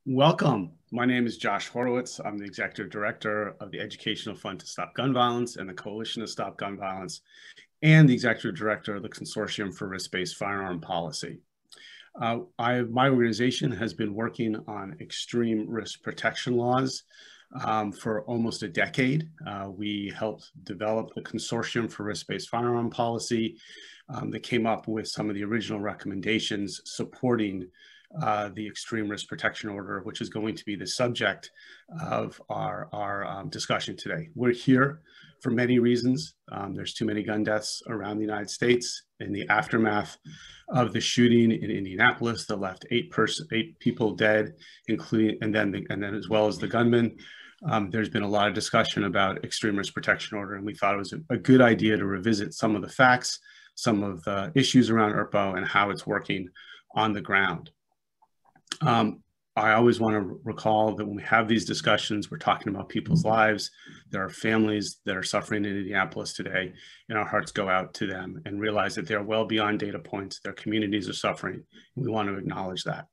Welcome. My name is Josh Horowitz. I'm the Executive Director of the Educational Fund to Stop Gun Violence and the Coalition to Stop Gun Violence, and the Executive Director of the Consortium for Risk-Based Firearm Policy. My organization has been working on extreme risk protection laws for almost a decade. We helped develop the Consortium for Risk-Based Firearm Policy that came up with some of the original recommendations supporting the Extreme Risk Protection Order, which is going to be the subject of our discussion today. We're here for many reasons. There's too many gun deaths around the United States. In the aftermath of the shooting in Indianapolis that left eight people dead, including and then as well as the gunman. There's been a lot of discussion about Extreme Risk Protection Order, and we thought it was a good idea to revisit some of the facts, some of the issues around ERPO, and how it's working on the ground. I always want to recall that when we have these discussions, we're talking about people's lives. There are families that are suffering in Indianapolis today, and our hearts go out to them and realize that they're well beyond data points. Their communities are suffering. We want to acknowledge that.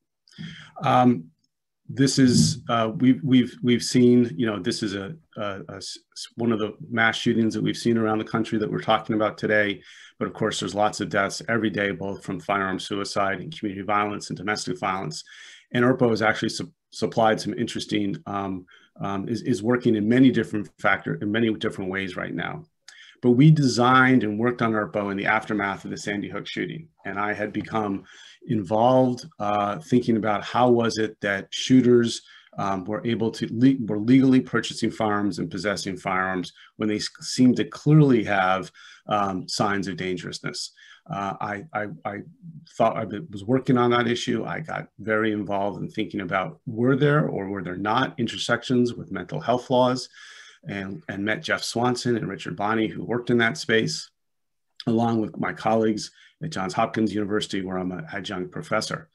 This is we've seen, you know, this is one of the mass shootings that we've seen around the country that we're talking about today. But of course, there's lots of deaths every day, both from firearm suicide and community violence and domestic violence. And ERPO has actually supplied some interesting, is working in many different ways right now. But we designed and worked on ERPO in the aftermath of the Sandy Hook shooting. And I had become involved thinking about how was it that shooters were legally purchasing firearms and possessing firearms when they seemed to clearly have signs of dangerousness. I thought I was working on that issue. I got very involved in thinking about were there or were there not intersections with mental health laws, and met Jeff Swanson and Richard Bonney, who worked in that space, along with my colleagues at Johns Hopkins University, where I'm an adjunct professor,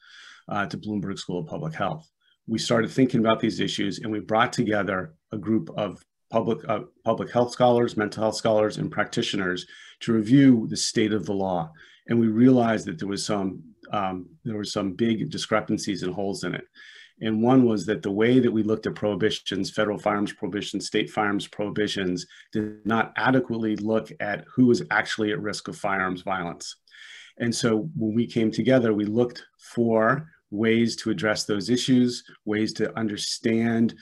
to Bloomberg School of Public Health. We started thinking about these issues, and we brought together a group of public health scholars, mental health scholars, and practitioners to review the state of the law. And we realized that there was some big discrepancies and holes in it. And one was that the way that we looked at prohibitions, federal firearms prohibitions, state firearms prohibitions, did not adequately look at who was actually at risk of firearms violence. And so when we came together, we looked for ways to address those issues, ways to understand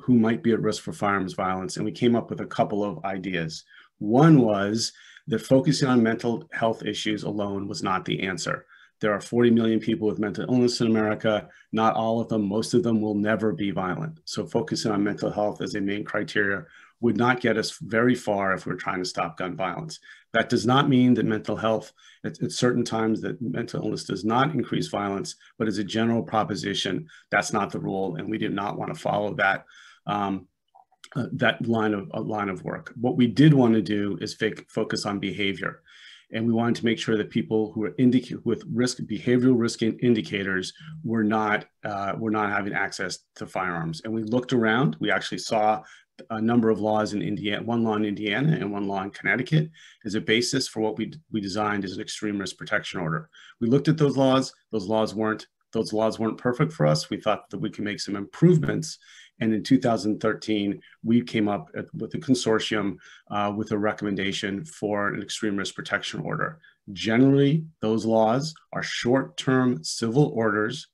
who might be at risk for firearms violence. And we came up with a couple of ideas. One was that focusing on mental health issues alone was not the answer. There are 40 million people with mental illness in America. Not all of them, most of them will never be violent. So focusing on mental health as a main criteria would not get us very far if we're trying to stop gun violence. That does not mean that mental health, at certain times that mental illness does not increase violence, but as a general proposition, that's not the rule. And we did not want to follow that, that line of work. What we did want to do is focus on behavior. And we wanted to make sure that people who are with behavioral risk indicators were not having access to firearms. And we looked around. We actually saw a number of laws in Indiana, one law in Indiana and one law in Connecticut, as a basis for what we designed as an extreme risk protection order. We looked at those laws. Those laws weren't perfect for us. We thought that we could make some improvements. And in 2013, we came up with a consortium with a recommendation for an extreme risk protection order. Generally, those laws are short-term civil orders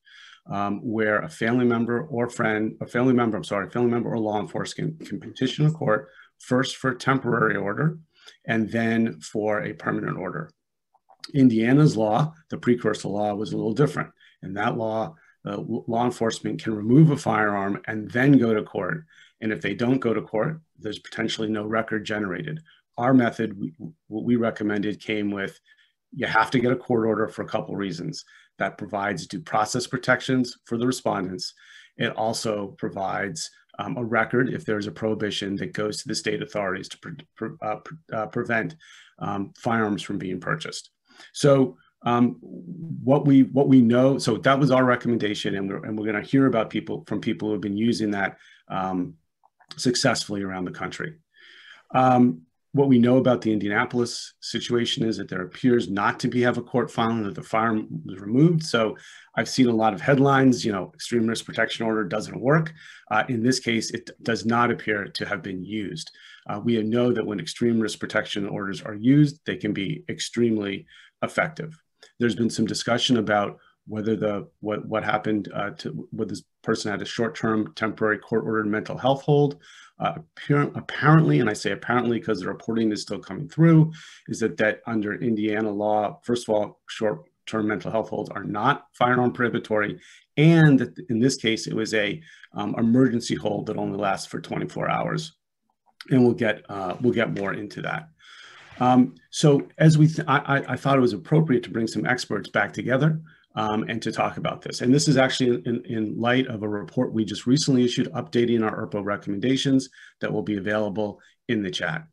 where a family member or law enforcement can petition a court first for a temporary order and then for a permanent order. Indiana's law, the precursor law, was a little different. In that law, law enforcement can remove a firearm and then go to court. And if they don't go to court, there's potentially no record generated. Our method, what we recommended, came with, you have to get a court order for a couple reasons. That provides due process protections for the respondents. It also provides a record if there's a prohibition that goes to the state authorities to prevent firearms from being purchased. So what we know, so that was our recommendation, and we're going to hear about from people who have been using that successfully around the country. What we know about the Indianapolis situation is that there appears not to have a court filing that the firearm was removed. So I've seen a lot of headlines, extreme risk protection order doesn't work. In this case, it does not appear to have been used. We know that when extreme risk protection orders are used, they can be extremely effective. There's been some discussion about whether what happened to whether this person had a short-term temporary court-ordered mental health hold. Apparently, and I say apparently because the reporting is still coming through, is that under Indiana law, first of all, short-term mental health holds are not firearm prohibitory, and that in this case, it was a emergency hold that only lasts for 24 hours, and we'll get more into that. So as I thought it was appropriate to bring some experts back together and to talk about this. And this is actually in light of a report we just recently issued updating our ERPO recommendations that will be available in the chat.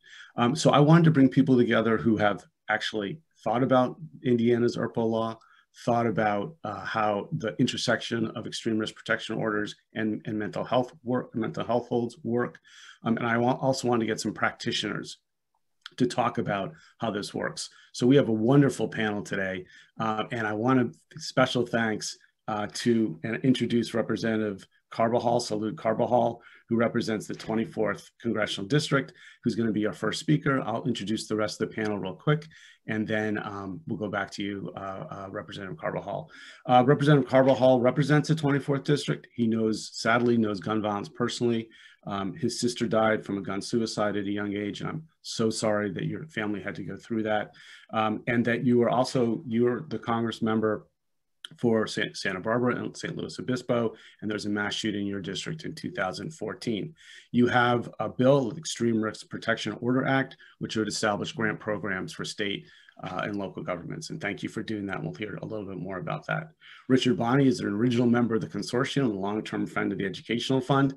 So I wanted to bring people together who have actually thought about Indiana's ERPO law, thought about how the intersection of extreme risk protection orders and mental health holds work. And I also want to get some practitioners to talk about how this works. So we have a wonderful panel today, and I want to special thanks to introduce Representative Carbajal, Salud Carbajal, who represents the 24th Congressional District, who's going to be our first speaker. I'll introduce the rest of the panel real quick, and then we'll go back to you, Representative Carbajal. Representative Carbajal represents the 24th District. He sadly knows gun violence personally. His sister died from a gun suicide at a young age, and I'm so sorry that your family had to go through that. And that you're the Congress member for Santa Barbara and St. Louis Obispo, and there's a mass shooting in your district in 2014. You have a bill, the Extreme Risk Protection Order Act, which would establish grant programs for state and local governments. And thank you for doing that. And we'll hear a little bit more about that. Richard Bonney is an original member of the consortium and a long-term friend of the Educational Fund.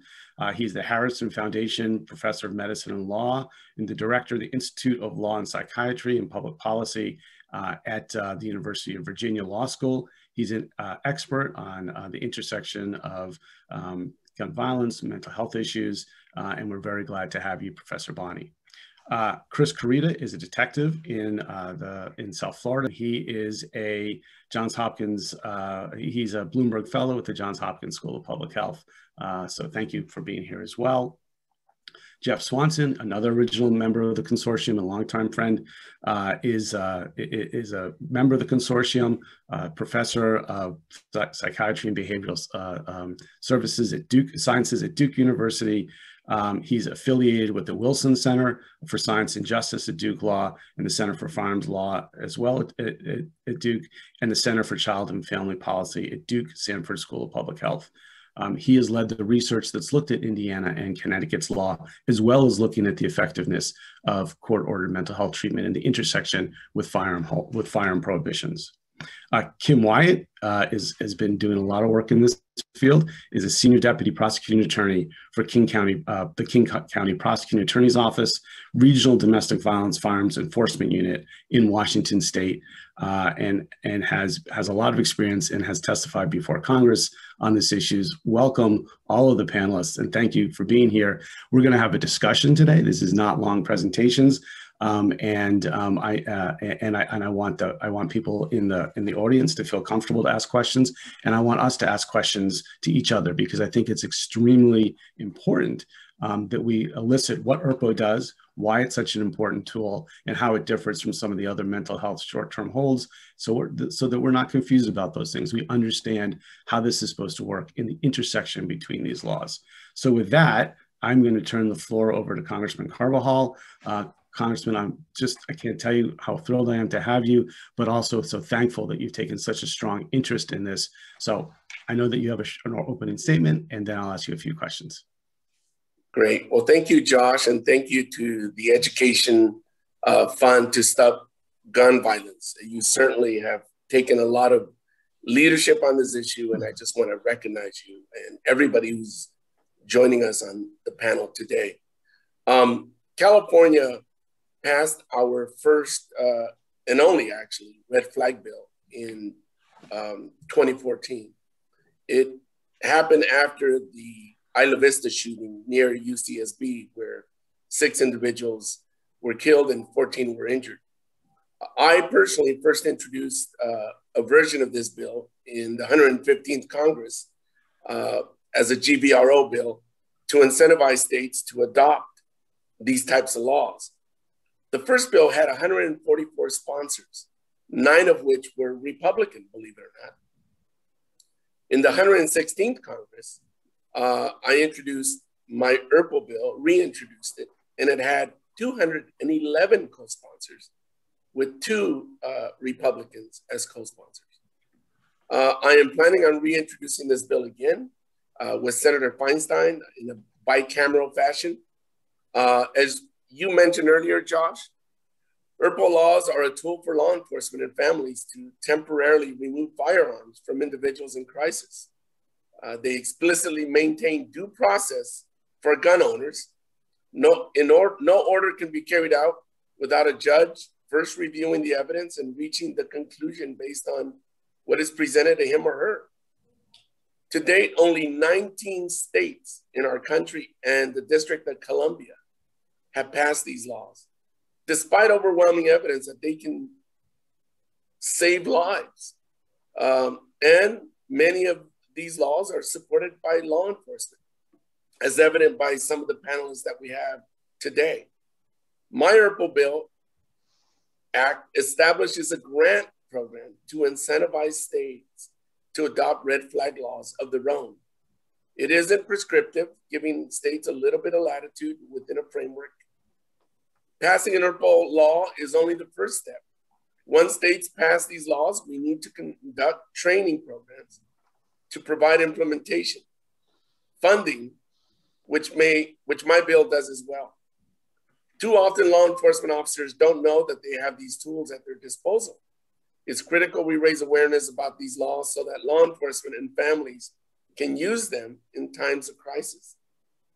He's the Harrison Foundation Professor of Medicine and Law and the Director of the Institute of Law and Psychiatry and Public Policy at the University of Virginia Law School. He's an expert on the intersection of gun violence, mental health issues, and we're very glad to have you, Professor Bonney. Chris Carita is a detective in South Florida. He is a Johns Hopkins, he's a Bloomberg Fellow at the Johns Hopkins School of Public Health. So thank you for being here as well. Jeff Swanson, another original member of the consortium and longtime friend, is a member of the consortium, professor of psychiatry and behavioral sciences at Duke University. He's affiliated with the Wilson Center for Science and Justice at Duke Law and the Center for Firearms Law as well at Duke, and the Center for Child and Family Policy at Duke Sanford School of Public Health. He has led the research that's looked at Indiana and Connecticut's law, as well as looking at the effectiveness of court-ordered mental health treatment and the intersection with firearm prohibitions. Kim Wyatt has been doing a lot of work in this field, is a senior deputy prosecuting attorney for King County, the King County Prosecuting Attorney's Office, Regional Domestic Violence Firearms Enforcement Unit in Washington State, and has a lot of experience and has testified before Congress on this issues. Welcome all of the panelists, and thank you for being here. We're going to have a discussion today. This is not long presentations. I want people in the audience to feel comfortable to ask questions, and I want us to ask questions to each other, because I think it's extremely important that we elicit what ERPO does, why it's such an important tool, and how it differs from some of the other mental health short-term holds, so that we're not confused about those things. We understand how this is supposed to work in the intersection between these laws. So with that, I'm going to turn the floor over to Congressman Carbajal. Congressman, I can't tell you how thrilled I am to have you, but also so thankful that you've taken such a strong interest in this. So I know that you have an opening statement, and then I'll ask you a few questions. Great. Well, thank you, Josh, and thank you to the Education Fund to Stop Gun Violence. You certainly have taken a lot of leadership on this issue, and I just want to recognize you and everybody who's joining us on the panel today. California passed our first and only, actually, red flag bill in 2014. It happened after the Isla Vista shooting near UCSB, where 6 individuals were killed and 14 were injured. I personally first introduced a version of this bill in the 115th Congress as a GVRO bill to incentivize states to adopt these types of laws. The first bill had 144 sponsors, 9 of which were Republican, believe it or not. In the 116th Congress, I introduced my ERPO bill, reintroduced it, and it had 211 co-sponsors with 2 Republicans as co-sponsors. I am planning on reintroducing this bill again with Senator Feinstein in a bicameral fashion. As you mentioned earlier, Josh, ERPO laws are a tool for law enforcement and families to temporarily remove firearms from individuals in crisis. They explicitly maintain due process for gun owners. No order can be carried out without a judge first reviewing the evidence and reaching the conclusion based on what is presented to him or her. To date, only 19 states in our country and the District of Columbia have passed these laws, despite overwhelming evidence that they can save lives. And many of these laws are supported by law enforcement, as evident by some of the panelists that we have today. My ERPO Bill Act establishes a grant program to incentivize states to adopt red flag laws of their own. It isn't prescriptive, giving states a little bit of latitude within a framework. Passing an ERPO law is only the first step. Once states pass these laws, we need to conduct training programs to provide implementation, funding, which my bill does as well. Too often, law enforcement officers don't know that they have these tools at their disposal. It's critical we raise awareness about these laws so that law enforcement and families can use them in times of crisis.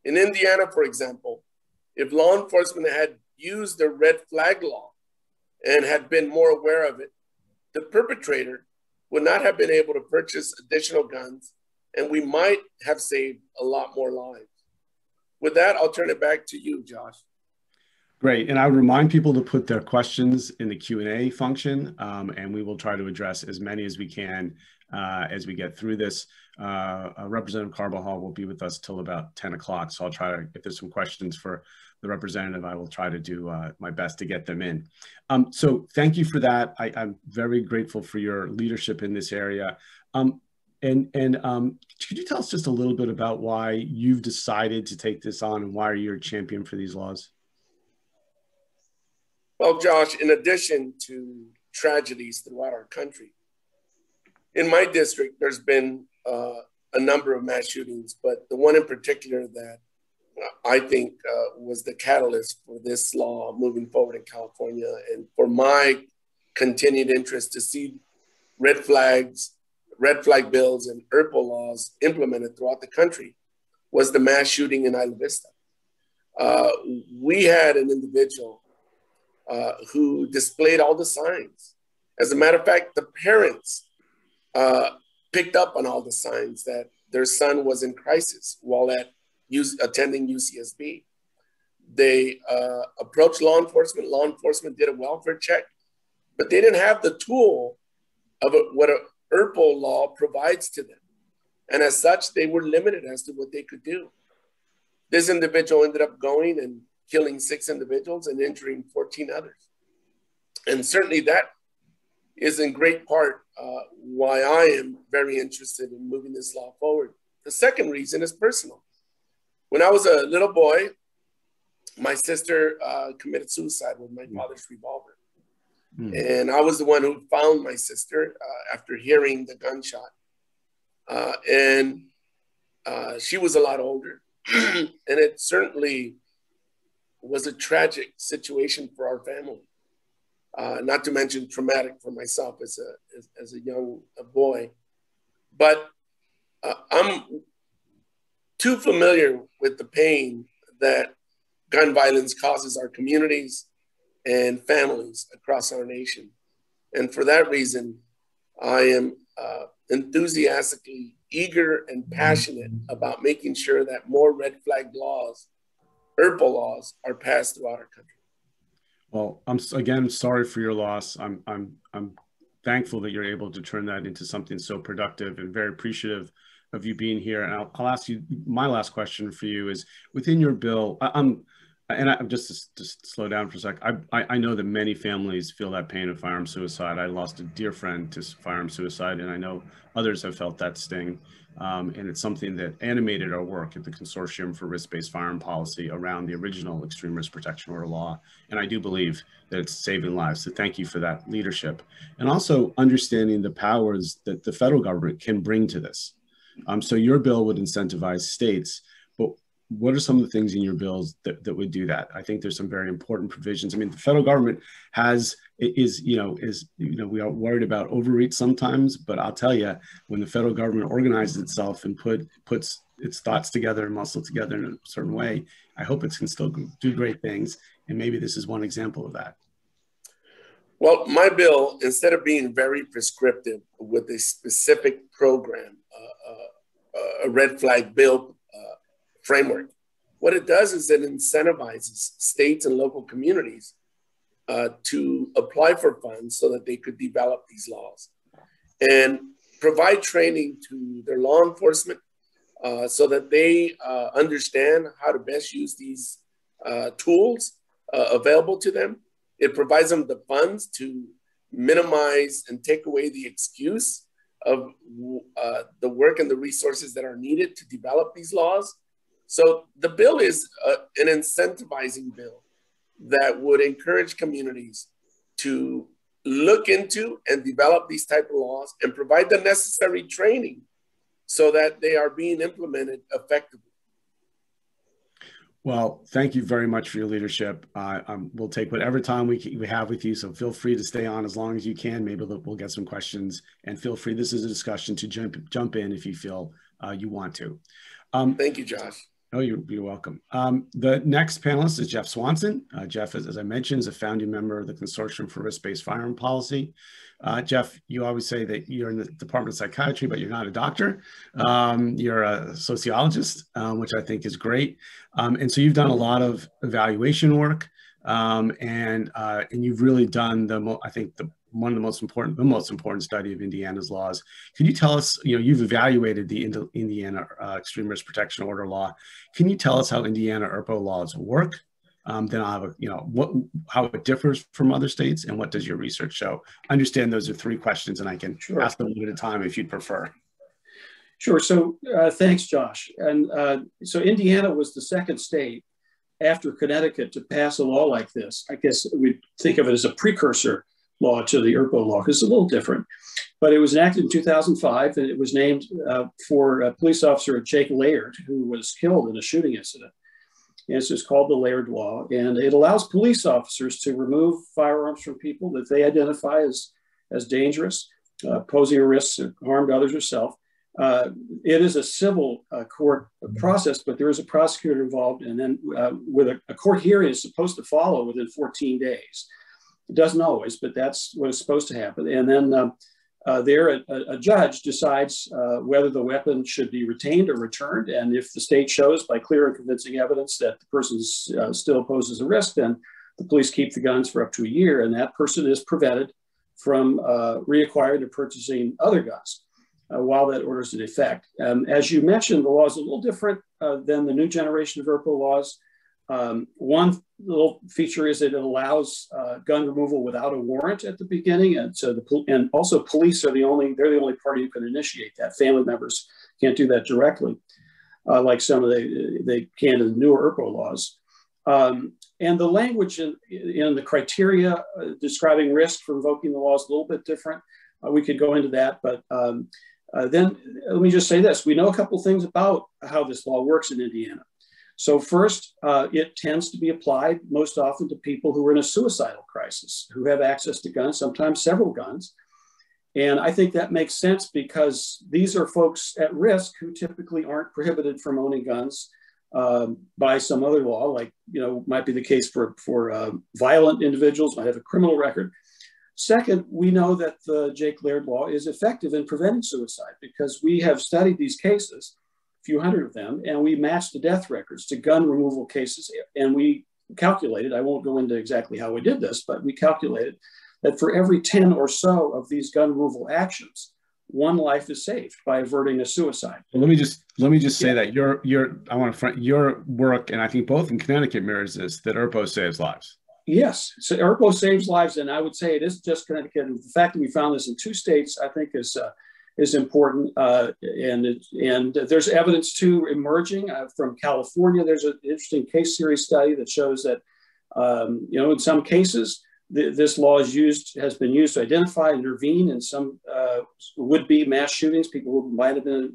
In Indiana, for example, if law enforcement had used the red flag law and had been more aware of it, the perpetrator would not have been able to purchase additional guns, and we might have saved a lot more lives. With that, I'll turn it back to you, Josh. Great. And I would remind people to put their questions in the Q&A function, and we will try to address as many as we can as we get through this. Representative Carbajal will be with us till about 10 o'clock. So I'll try to, if there's some questions for the representative, I will try to do my best to get them in. So thank you for that. I'm very grateful for your leadership in this area. Could you tell us just a little bit about why you've decided to take this on and why you're a champion for these laws? Well, Josh, in addition to tragedies throughout our country, in my district, there's been a number of mass shootings, but the one in particular that I think was the catalyst for this law moving forward in California and for my continued interest to see red flag bills and ERPO laws implemented throughout the country was the mass shooting in Isla Vista. We had an individual who displayed all the signs. As a matter of fact, the parents picked up on all the signs that their son was in crisis while attending UCSB. They approached law enforcement. Law enforcement did a welfare check, but they didn't have the tool of what an ERPO law provides to them. And as such, they were limited as to what they could do. This individual ended up going and killing 6 individuals and injuring 14 others. And certainly that is in great part why I am very interested in moving this law forward. The second reason is personal. When I was a little boy, my sister committed suicide with my father's revolver. And I was the one who found my sister after hearing the gunshot. She was a lot older. And it certainly was a tragic situation for our family, not to mention traumatic for myself as a young boy. But I'm too familiar with the pain that gun violence causes our communities and families across our nation. And for that reason, I am enthusiastically eager and passionate about making sure that more red flag laws, ERPO laws, are passed throughout our country. Well, I'm again sorry for your loss. I'm thankful that you're able to turn that into something so productive, and very appreciative of you being here. And I'll ask you, my last question for you is, within your bill, I'm just slow down for a sec. I know that many families feel that pain of firearm suicide. I lost a dear friend to firearm suicide, and I know others have felt that sting. And it's something that animated our work at the Consortium for Risk-Based Firearm Policy around the original Extreme Risk Protection Order law. And I do believe that it's saving lives. So thank you for that leadership. And also understanding the powers that the federal government can bring to this. So your bill would incentivize states, but what are some of the things in your bills that would do that? I think there's some very important provisions. I mean, the federal government is we are worried about overreach sometimes, but I'll tell you, when the federal government organizes itself and puts its thoughts together and muscle together in a certain way, I hope it can still do great things. And maybe this is one example of that. Well, my bill, instead of being very prescriptive with a specific program, a red flag bill framework, what it does is it incentivizes states and local communities to apply for funds so that they could develop these laws and provide training to their law enforcement so that they understand how to best use these tools available to them. It provides them the funds to minimize and take away the excuse of the work and the resources that are needed to develop these laws. So the bill is an incentivizing bill that would encourage communities to look into and develop these type of laws and provide the necessary training so that they are being implemented effectively. Well, thank you very much for your leadership. We'll take whatever time we have with you, so feel free to stay on as long as you can. Maybe we'll get some questions, and feel free, this is a discussion, to jump in if you feel you want to. Thank you, Josh. Oh, you're welcome. The next panelist is Jeff Swanson. Jeff, as I mentioned, is a founding member of the Consortium for Risk-Based Firearm Policy. Jeff, you always say that you're in the Department of Psychiatry, but you're not a doctor. You're a sociologist, which I think is great. And so you've done a lot of evaluation work, and you've really done I think one of the most important study of Indiana's laws. Can you tell us, you've evaluated the Indiana Extreme Risk Protection Order law. Can you tell us how Indiana ERPO laws work? Then I'll have how it differs from other states, and what does your research show? I understand those are 3 questions, and I can ask them one at a time if you'd prefer. Sure. So thanks, Josh. And so Indiana was the second state after Connecticut to pass a law like this. I guess we think of it as a precursor law to the ERPO law, because it's a little different. But it was enacted in 2005, and it was named for a police officer, Jake Laird, who was killed in a shooting incident. And it's just called the Laird Law, and it allows police officers to remove firearms from people that they identify as dangerous, posing a risk of harm to others or self. It is a civil court process, but there is a prosecutor involved, and then with a court hearing is supposed to follow within 14 days. It doesn't always, but that's what is supposed to happen. And then a judge decides whether the weapon should be retained or returned. And if the state shows by clear and convincing evidence that the person still poses a risk, then the police keep the guns for up to a year, and that person is prevented from reacquiring or purchasing other guns while that order is in effect. As you mentioned, the law is a little different than the new generation of ERPO laws. One little feature is that it allows gun removal without a warrant at the beginning, and so and also police are the only party who can initiate that. Family members can't do that directly, like some of they can in the newer ERPO laws. And the language in the criteria describing risk for invoking the law is a little bit different. We could go into that, but then let me just say this: we know a couple things about how this law works in Indiana. So first, it tends to be applied most often to people who are in a suicidal crisis, who have access to guns, sometimes several guns. And I think that makes sense because these are folks at risk who typically aren't prohibited from owning guns by some other law, like, might be the case for violent individuals, might have a criminal record. Second, we know that the Jake Laird law is effective in preventing suicide because we have studied these cases, few hundred of them, and we match the death records to gun removal cases. And we calculated, I won't go into exactly how we did this, but we calculated that for every 10 or so of these gun removal actions, one life is saved by averting a suicide. Well, let me just say that your work, and I think both in Connecticut mirrors this, that ERPO saves lives. Yes, so ERPO saves lives, and I would say it isn't just Connecticut. And the fact that we found this in 2 states, I think, is important. And there's evidence too emerging from California. There's an interesting case series study that shows that in some cases this law has been used to identify and intervene in some would-be mass shootings, people who might have been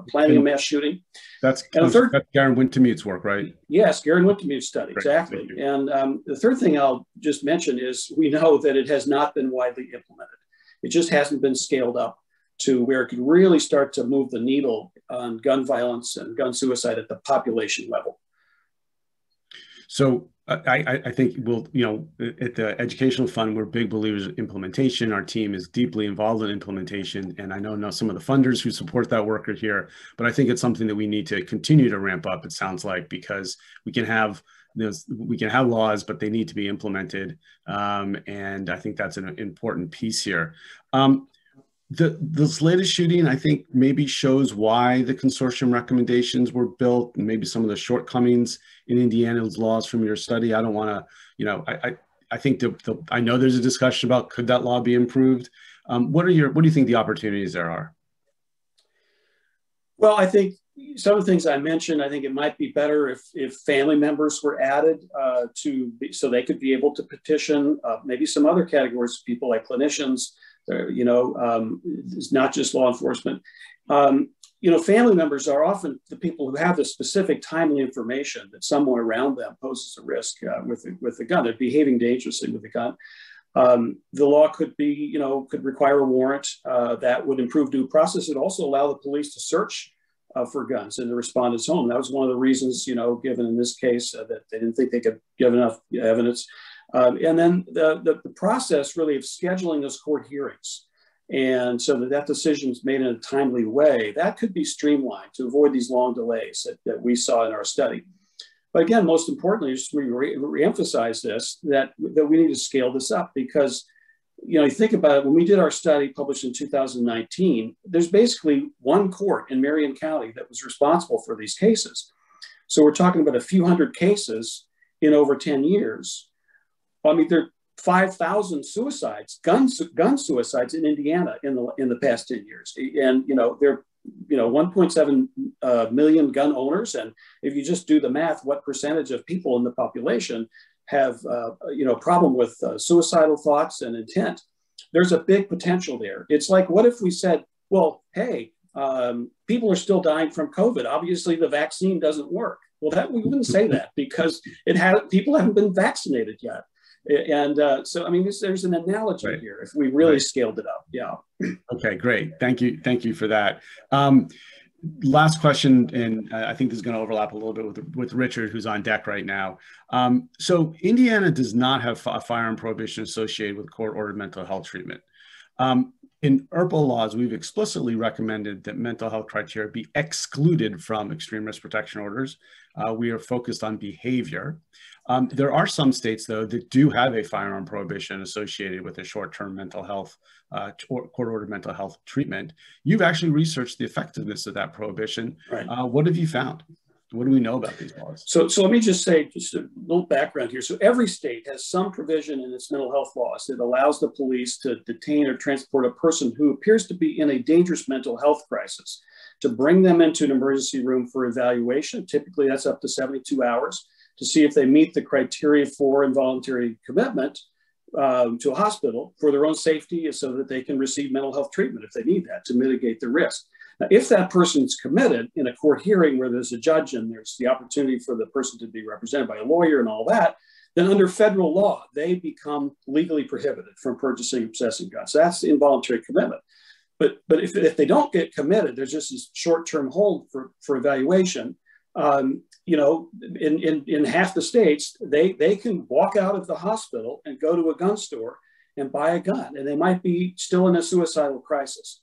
planning a mass shooting. That's Garen Wintemute's work, right? Yes, Garen Wintemute's study, Great. exactly. And the third thing I'll just mention is we know that it has not been widely implemented. It just hasn't been scaled up to where it could really start to move the needle on gun violence and gun suicide at the population level. So I think at the Educational Fund, we're big believers in implementation. Our team is deeply involved in implementation. And I know some of the funders who support that work are here, but I think it's something that we need to continue to ramp up, it sounds like, because we can have laws, but they need to be implemented. And I think that's an important piece here. This latest shooting, I think, maybe shows why the consortium recommendations were built, and maybe some of the shortcomings in Indiana's laws from your study. I don't want to, I think I know there's a discussion about could that law be improved. What do you think the opportunities there are? Well, I think some of the things I mentioned, I think it might be better if family members were added so they could be able to petition. Maybe some other categories of people like clinicians. It's not just law enforcement. Family members are often the people who have the specific timely information that someone around them poses a risk with the gun. They're behaving dangerously with the gun. The law could require a warrant that would improve due process. It also allow the police to search for guns in the respondent's home. That was one of the reasons, given in this case, that they didn't think they could give enough evidence. And then the process really of scheduling those court hearings, and so that decision is made in a timely way, that could be streamlined to avoid these long delays that we saw in our study. But again, most importantly, just re-emphasize this, that we need to scale this up, because you think about it, when we did our study published in 2019, there's basically one court in Marion County that was responsible for these cases. So we're talking about a few hundred cases in over 10 years. I mean, there are 5,000 suicides, gun suicides in Indiana in the past 10 years. And, there are, 1.7 million gun owners. And if you just do the math, what percentage of people in the population have, a problem with suicidal thoughts and intent? There's a big potential there. It's like, what if we said, well, hey, people are still dying from COVID. Obviously, the vaccine doesn't work. Well, we wouldn't say that, because people haven't been vaccinated yet. And so, I mean, there's an analogy right here if we really scaled it up. Yeah. Okay, great. Thank you for that. Last question, and I think this is going to overlap a little bit with Richard, who's on deck right now. So Indiana does not have a firearm prohibition associated with court-ordered mental health treatment. In ERPO laws, we've explicitly recommended that mental health criteria be excluded from extreme risk protection orders. We are focused on behavior. There are some states, though, that do have a firearm prohibition associated with a short-term mental health, court-ordered mental health treatment. You've actually researched the effectiveness of that prohibition. Right. What have you found? What do we know about these laws? So let me just say, just a little background here. So every state has some provision in its mental health laws that allows the police to detain or transport a person who appears to be in a dangerous mental health crisis, to bring them into an emergency room for evaluation. Typically, that's up to 72 hours, to see if they meet the criteria for involuntary commitment to a hospital for their own safety, so that they can receive mental health treatment if they need that to mitigate the risk. Now, if that person's committed in a court hearing where there's a judge and there's the opportunity for the person to be represented by a lawyer and all that, then under federal law, they become legally prohibited from purchasing and possessing guns. So that's the involuntary commitment. But if they don't get committed, there's just this short-term hold for evaluation. In half the states, they can walk out of the hospital and go to a gun store and buy a gun, and they might be still in a suicidal crisis.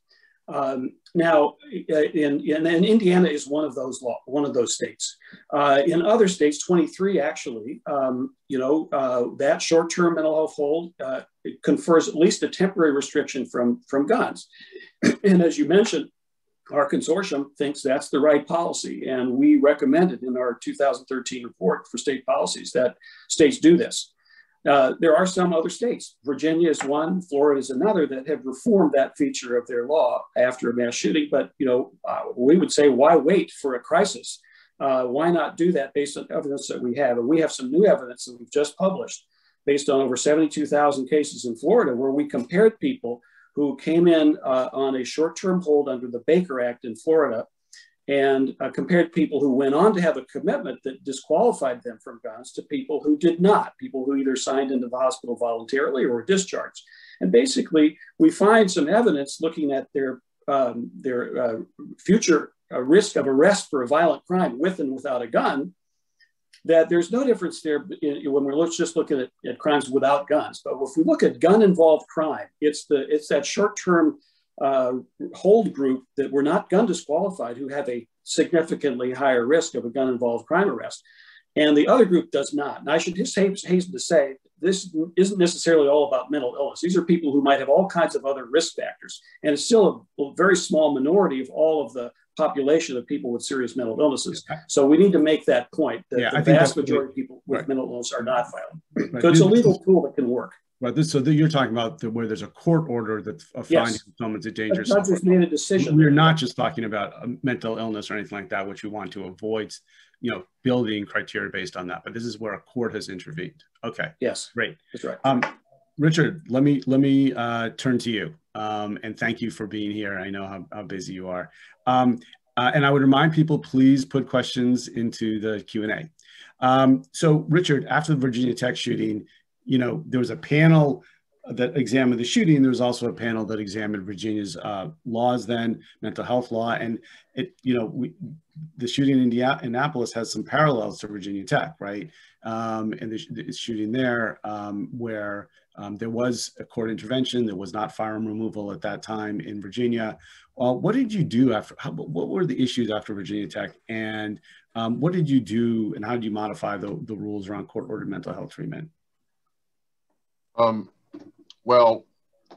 Now, and Indiana is one of those states. In other states, 23 actually, that short-term mental health hold confers at least a temporary restriction from guns. And as you mentioned, our consortium thinks that's the right policy, and we recommended in our 2013 report for state policies that states do this. There are some other states, Virginia is one, Florida is another, that have reformed that feature of their law after a mass shooting. But we would say, why wait for a crisis? Why not do that based on evidence that we have? And we have some new evidence that we've just published based on over 72,000 cases in Florida, where we compared people who came in on a short-term hold under the Baker Act in Florida, and compared people who went on to have a commitment that disqualified them from guns to people who did not, people who either signed into the hospital voluntarily or were discharged. And basically, we find some evidence looking at their future risk of arrest for a violent crime with and without a gun, that there's no difference there when we're just looking at crimes without guns. But if we look at gun-involved crime, it's that short-term hold group that were not gun disqualified who have a significantly higher risk of a gun-involved crime arrest. And the other group does not. And I should just hasten to say, this isn't necessarily all about mental illness. These are people who might have all kinds of other risk factors. And it's still a very small minority of all of the population of people with serious mental illnesses. So we need to make that point, that the vast majority of people with mental illness are not violent. Right. So it's a legal tool that can work. Right. So you're talking about where there's a court order that's finding someone's a dangerous. Not just made a decision. We're not just talking about mental illness or anything like that, which we want to avoid, building criteria based on that. But this is where a court has intervened. Okay. Yes. Great. That's right. Richard, let me turn to you, and thank you for being here. I know how busy you are, and I would remind people, please put questions into the Q&A. So, Richard, after the Virginia Tech shooting, there was a panel that examined the shooting. There was also a panel that examined Virginia's laws then, mental health law, and the shooting in Indianapolis has some parallels to Virginia Tech, right? And the shooting there where there was a court intervention. There was not firearm removal at that time in Virginia. What did you do what were the issues after Virginia Tech? And what did you do, and how did you modify the rules around court-ordered mental health treatment? Well,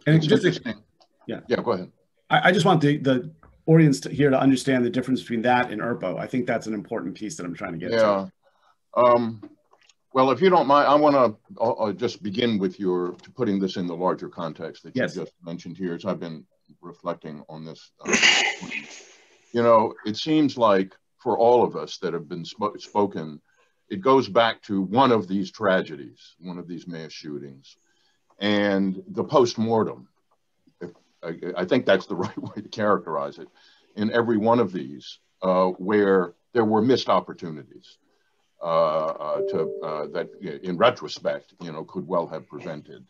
and it's interesting. Yeah, go ahead. I just want the audience here to understand the difference between that and ERPO. I think that's an important piece that I'm trying to get to. Well, if you don't mind, I want to just begin with putting this in the larger context that you just mentioned here, as I've been reflecting on this. It seems like for all of us that have been spoken, it goes back to one of these tragedies, one of these mass shootings, and the post-mortem. I think that's the right way to characterize it. In every one of these, where there were missed opportunities that, in retrospect, could well have prevented,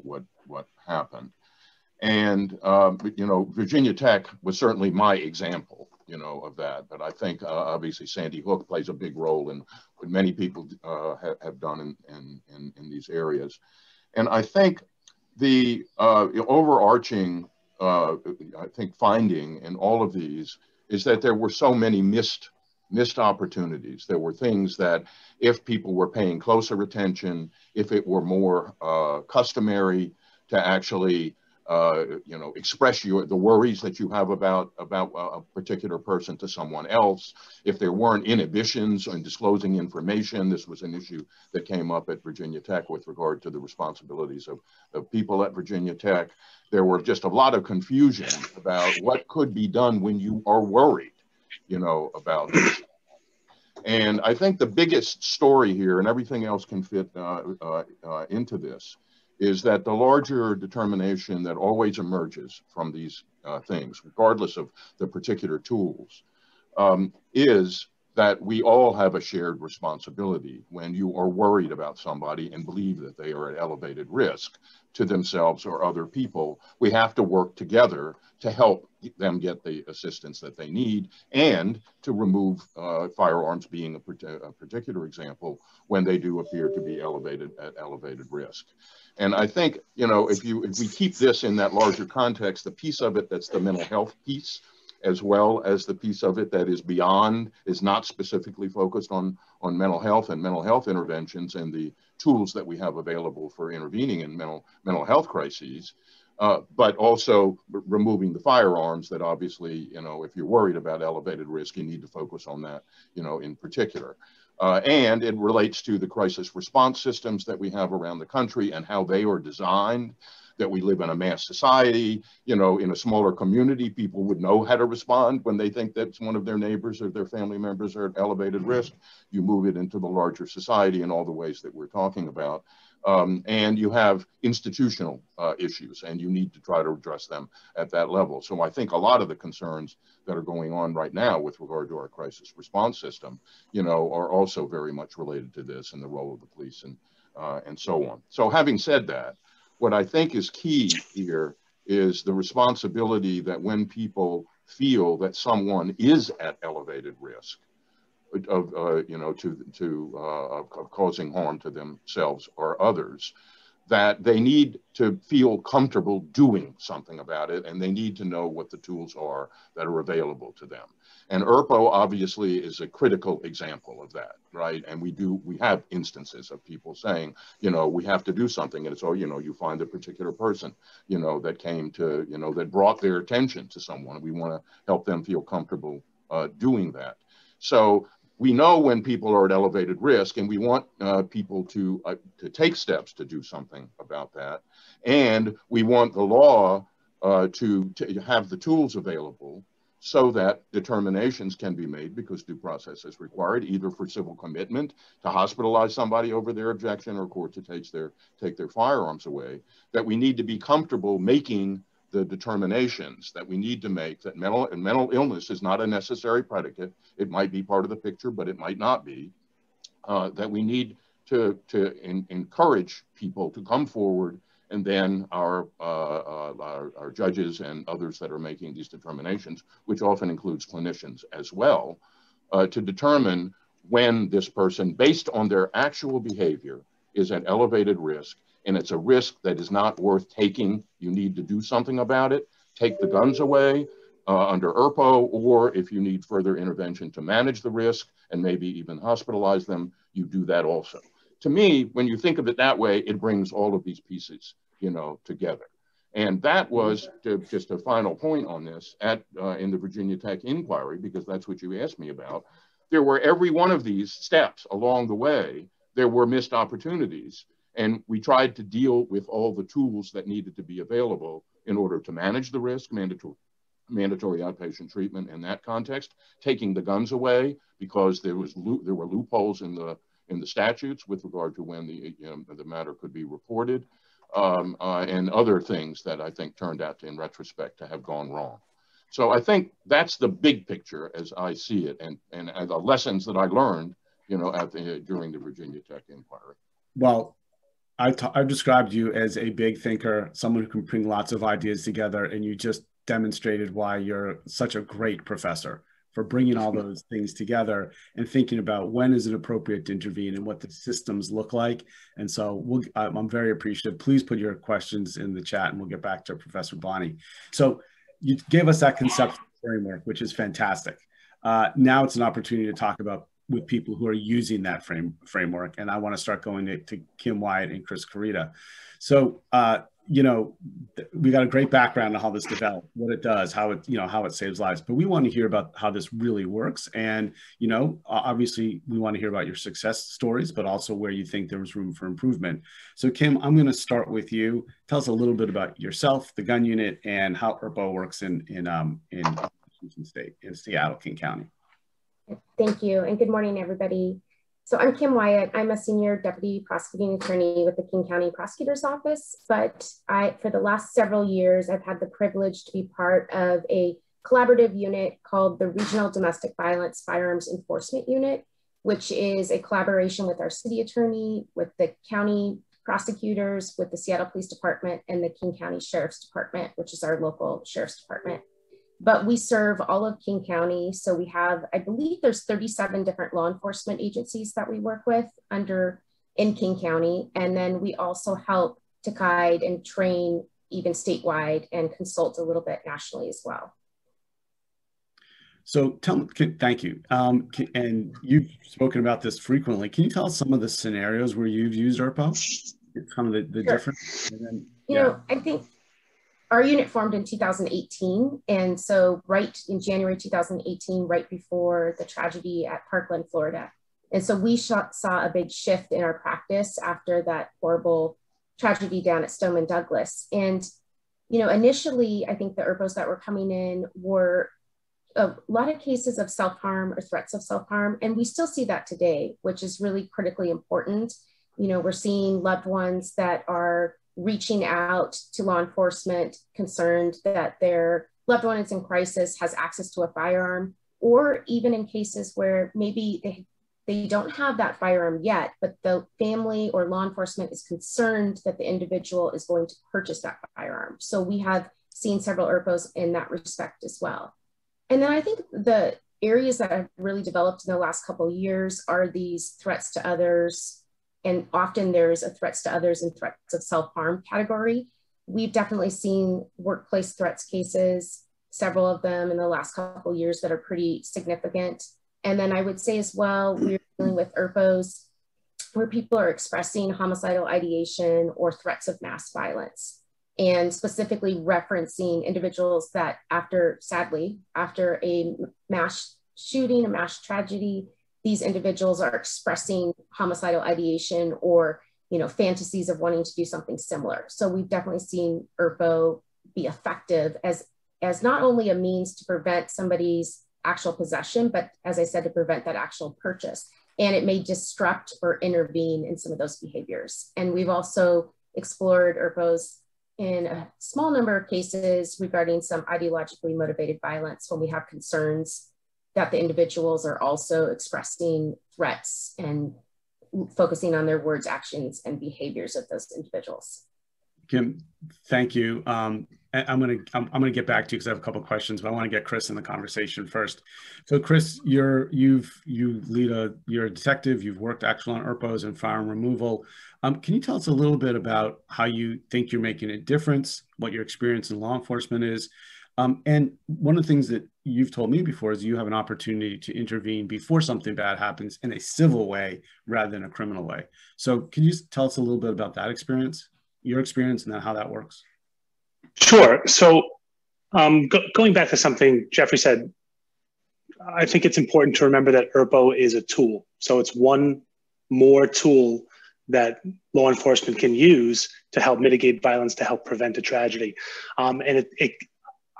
what happened. And Virginia Tech was certainly my example, of that. But I think obviously Sandy Hook plays a big role in what many people have done in these areas. And I think the overarching, finding in all of these is that there were so many missed opportunities. There were things that if people were paying closer attention, if it were more customary to actually express the worries that you have about a particular person to someone else, if there weren't inhibitions on disclosing information. This was an issue that came up at Virginia Tech with regard to the responsibilities of people at Virginia Tech. There were just a lot of confusion about what could be done when you are worried, about this. And I think the biggest story here, and everything else can fit into this, is that the larger determination that always emerges from these things, regardless of the particular tools, is that we all have a shared responsibility when you are worried about somebody and believe that they are at elevated risk to themselves or other people. We have to work together to help them get the assistance that they need, and to remove firearms being a particular example when they do appear to be at elevated risk. And I think, you know, if we keep this in that larger context, the piece of it that's the mental health piece, as well as the piece of it that is beyond, is not specifically focused on mental health and mental health interventions and the tools that we have available for intervening in mental health crises, but also removing the firearms that obviously, you know, if you're worried about elevated risk, you need to focus on that, you know, in particular. And it relates to the crisis response systems that we have around the country and how they are designed, that we live in a mass society. You know, in a smaller community, people would know how to respond when they think that one of their neighbors or their family members are at elevated risk. You move it into the larger society in all the ways that we're talking about. And you have institutional issues, and you need to try to address them at that level. So I think a lot of the concerns that are going on right now with regard to our crisis response system, you know, are also very much related to this and the role of the police and so on. So having said that, what I think is key here is the responsibility that when people feel that someone is at elevated risk of you know, of causing harm to themselves or others, that they need to feel comfortable doing something about it, and they need to know what the tools are that are available to them. And ERPO obviously is a critical example of that, right? And we have instances of people saying, you know, we have to do something, and it's, oh, you know, you find a particular person, you know, that came to, you know, that brought their attention to someone. We want to help them feel comfortable doing that. So we know when people are at elevated risk, and we want people to take steps to do something about that. And we want the law to have the tools available so that determinations can be made, because due process is required, either for civil commitment to hospitalize somebody over their objection, or court to take their firearms away, that we need to be comfortable making the determinations that we need to make, that mental illness is not a necessary predicate. It might be part of the picture, but it might not be. That we need to encourage people to come forward, and then our judges and others that are making these determinations, which often includes clinicians as well, to determine when this person, based on their actual behavior, is at elevated risk, and it's a risk that is not worth taking. You need to do something about it. Take the guns away under ERPO, or if you need further intervention to manage the risk and maybe even hospitalize them, you do that also. To me, when you think of it that way, it brings all of these pieces, you know, together. And that was just a final point on this in the Virginia Tech inquiry, because that's what you asked me about. There were every one of these steps along the way, there were missed opportunities. And we tried to deal with all the tools that needed to be available in order to manage the risk, mandatory outpatient treatment in that context, taking the guns away because there were loopholes in the statutes with regard to when the matter could be reported, and other things that I think turned out in retrospect to have gone wrong. So I think that's the big picture as I see it, and the lessons that I learned, you know, during the Virginia Tech inquiry. Well, I've described you as a big thinker, someone who can bring lots of ideas together, and you just demonstrated why you're such a great professor, for bringing all those things together and thinking about when is it appropriate to intervene and what the systems look like. And so I'm very appreciative. Please put your questions in the chat, and we'll get back to Professor Bonney. So you gave us that conceptual framework, which is fantastic. Now it's an opportunity to talk about with people who are using that framework. And I want to start going to Kim Wyatt and Chris Carita. So, you know, we got a great background on how this developed, what it does, how it saves lives, but we want to hear about how this really works. And, you know, obviously we want to hear about your success stories, but also where you think there was room for improvement. So Kim, I'm going to start with you. Tell us a little bit about yourself, the gun unit, and how ERPO works in Washington State, in Seattle, King County. Thank you, and good morning, everybody. So I'm Kim Wyatt. I'm a senior deputy prosecuting attorney with the King County Prosecutor's Office, but for the last several years, I've had the privilege to be part of a collaborative unit called the Regional Domestic Violence Firearms Enforcement Unit, which is a collaboration with our city attorney, with the county prosecutors, with the Seattle Police Department, and the King County Sheriff's Department, which is our local sheriff's department. but we serve all of King County. So we have, I believe there's 37 different law enforcement agencies that we work with in King County. And then we also help to guide and train even statewide and consult a little bit nationally as well. So thank you. And you've spoken about this frequently. Can you tell us some of the scenarios where you've used ERPO? Kind of the Sure. difference? And then, you know, I think our unit formed in 2018. And so right in January 2018, right before the tragedy at Parkland, Florida. And so we saw a big shift in our practice after that horrible tragedy down at Stoneman Douglas. And, you know, initially, I think the ERPOs that were coming in were a lot of cases of self-harm or threats of self-harm. And we still see that today, which is really critically important. You know, we're seeing loved ones that are reaching out to law enforcement concerned that their loved one is in crisis, has access to a firearm, or even in cases where maybe they don't have that firearm yet, but the family or law enforcement is concerned that the individual is going to purchase that firearm. So we have seen several ERPOs in that respect as well. And then I think the areas that have really developed in the last couple of years are these threats to others. And often there's a threats to others and threats of self-harm category. We've definitely seen workplace threats cases, several of them in the last couple of years that are pretty significant. And then I would say as well, we're dealing with ERPOs where people are expressing homicidal ideation or threats of mass violence, and specifically referencing individuals that sadly, after a mass shooting, a mass tragedy, these individuals are expressing homicidal ideation or, you know, fantasies of wanting to do something similar. So we've definitely seen ERPO be effective as not only a means to prevent somebody's actual possession, but as I said, to prevent that actual purchase. And it may disrupt or intervene in some of those behaviors. And we've also explored ERPOs in a small number of cases regarding some ideologically motivated violence when we have concerns that the individuals are also expressing threats and focusing on their words, actions, and behaviors of those individuals. Kim, thank you. I'm gonna get back to you because I have a couple of questions, but I want to get Chris in the conversation first. So, Chris, you're a detective. You've worked actually on ERPOs and firearm removal. Can you tell us a little bit about how you think you're making a difference, what your experience in law enforcement is? And one of the things that you've told me before is you have an opportunity to intervene before something bad happens in a civil way rather than a criminal way. So can you tell us a little bit about that experience, your experience, and then how that works? Sure. So going back to something Jeffrey said, I think it's important to remember that ERPO is a tool. So it's one more tool that law enforcement can use to help mitigate violence, to help prevent a tragedy. And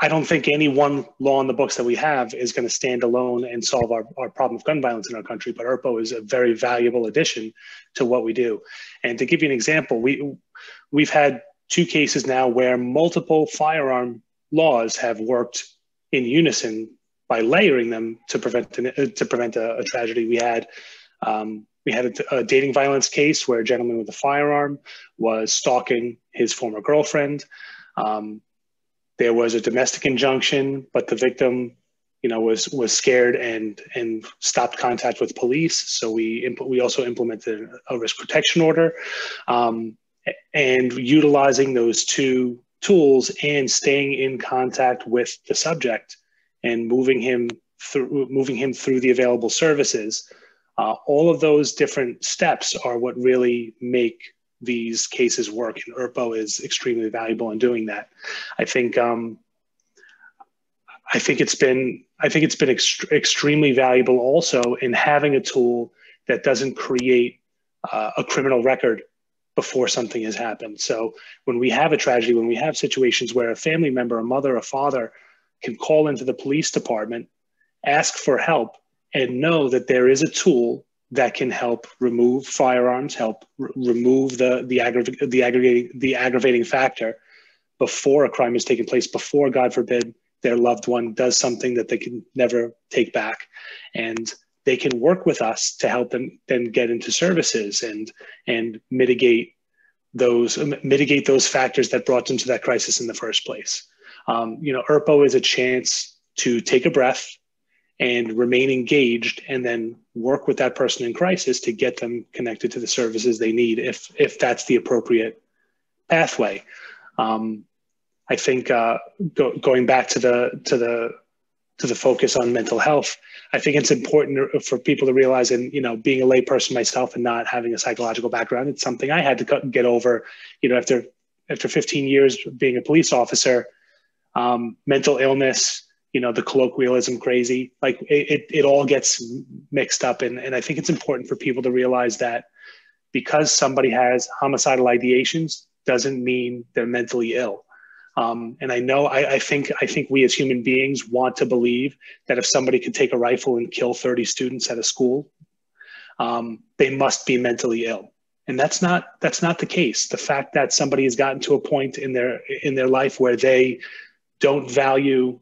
I don't think any one law in the books that we have is going to stand alone and solve our problem of gun violence in our country, but ERPO is a very valuable addition to what we do. And to give you an example, we've had 2 cases now where multiple firearm laws have worked in unison by layering them to prevent a tragedy. We had a dating violence case where a gentleman with a firearm was stalking his former girlfriend. There was a domestic injunction, but the victim, was scared and stopped contact with police. So we also implemented a risk protection order, and utilizing those 2 tools and staying in contact with the subject and moving him through the available services. All of those different steps are what really make these cases work, and ERPO is extremely valuable in doing that. I think it's been extremely valuable also in having a tool that doesn't create a criminal record before something has happened. So when we have a tragedy, when we have situations where a family member, a mother, a father can call into the police department, ask for help, and know that there is a tool that can help remove firearms, help remove the aggravating factor before a crime has taken place, before, God forbid, their loved one does something that they can never take back. And they can work with us to help them then get into services and mitigate those factors that brought them to that crisis in the first place. ERPO is a chance to take a breath and remain engaged, and then work with that person in crisis to get them connected to the services they need, if that's the appropriate pathway. I think going back to the focus on mental health, I think it's important for people to realize, and being a layperson myself and not having a psychological background, it's something I had to get over. After 15 years being a police officer, mental illness, the colloquialism crazy, like it all gets mixed up. And I think it's important for people to realize that because somebody has homicidal ideations doesn't mean they're mentally ill. And I think we as human beings want to believe that if somebody could take a rifle and kill 30 students at a school, they must be mentally ill. And that's not the case. The fact that somebody has gotten to a point in their life where they don't value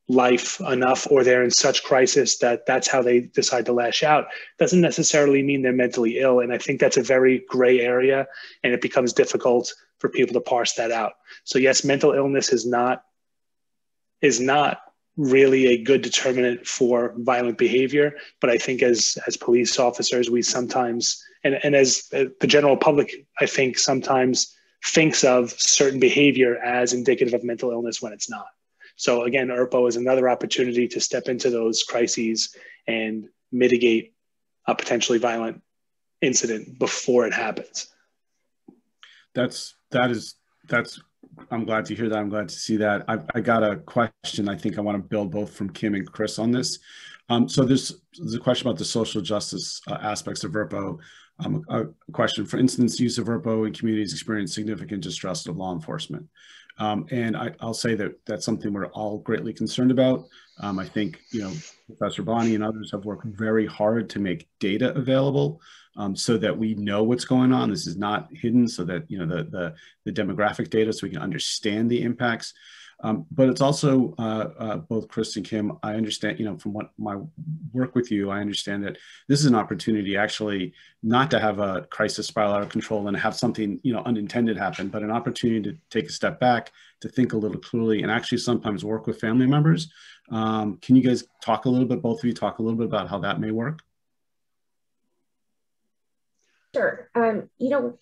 life enough, or they're in such crisis that that's how they decide to lash out, doesn't necessarily mean they're mentally ill. And I think that's a very gray area, and it becomes difficult for people to parse that out. So yes, mental illness is not really a good determinant for violent behavior. But I think as police officers, we sometimes, and as the general public, I think sometimes thinks of certain behavior as indicative of mental illness when it's not. So again, ERPO is another opportunity to step into those crises and mitigate a potentially violent incident before it happens. That's I'm glad to hear that. I'm glad to see that. I got a question. I think I want to build both from Kim and Chris on this. So there's a question about the social justice aspects of ERPO. A question, for instance, use of ERPO in communities experience significant distrust of law enforcement. And I'll say that that's something we're all greatly concerned about. I think, Professor Bonney and others have worked very hard to make data available so that we know what's going on. This is not hidden, so that, the demographic data, so we can understand the impacts. But it's also, both Chris and Kim, I understand, from what my work with you, I understand that this is an opportunity actually not to have a crisis spiral out of control and have something, unintended happen, but an opportunity to take a step back, to think a little clearly, and actually sometimes work with family members. Can you guys talk a little bit, both of you talk a little bit about how that may work? Sure.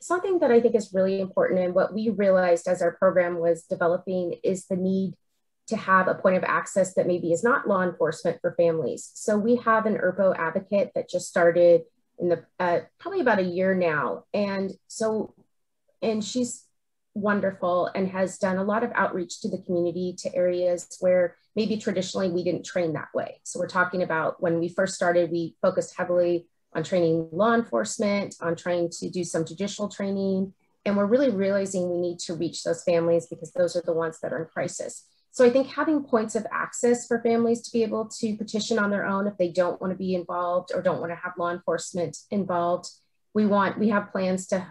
Something that I think is really important, and what we realized as our program was developing, is the need to have a point of access that maybe is not law enforcement for families. So we have an ERPO advocate that just started in the probably about a year now. And she's wonderful and has done a lot of outreach to the community, to areas where maybe traditionally we didn't train that way. So we're talking about when we first started, we focused heavily on training law enforcement, on trying to do some judicial training. And we're really realizing we need to reach those families because those are the ones that are in crisis. So I think having points of access for families to be able to petition on their own if they don't want to be involved or don't want to have law enforcement involved. We have plans to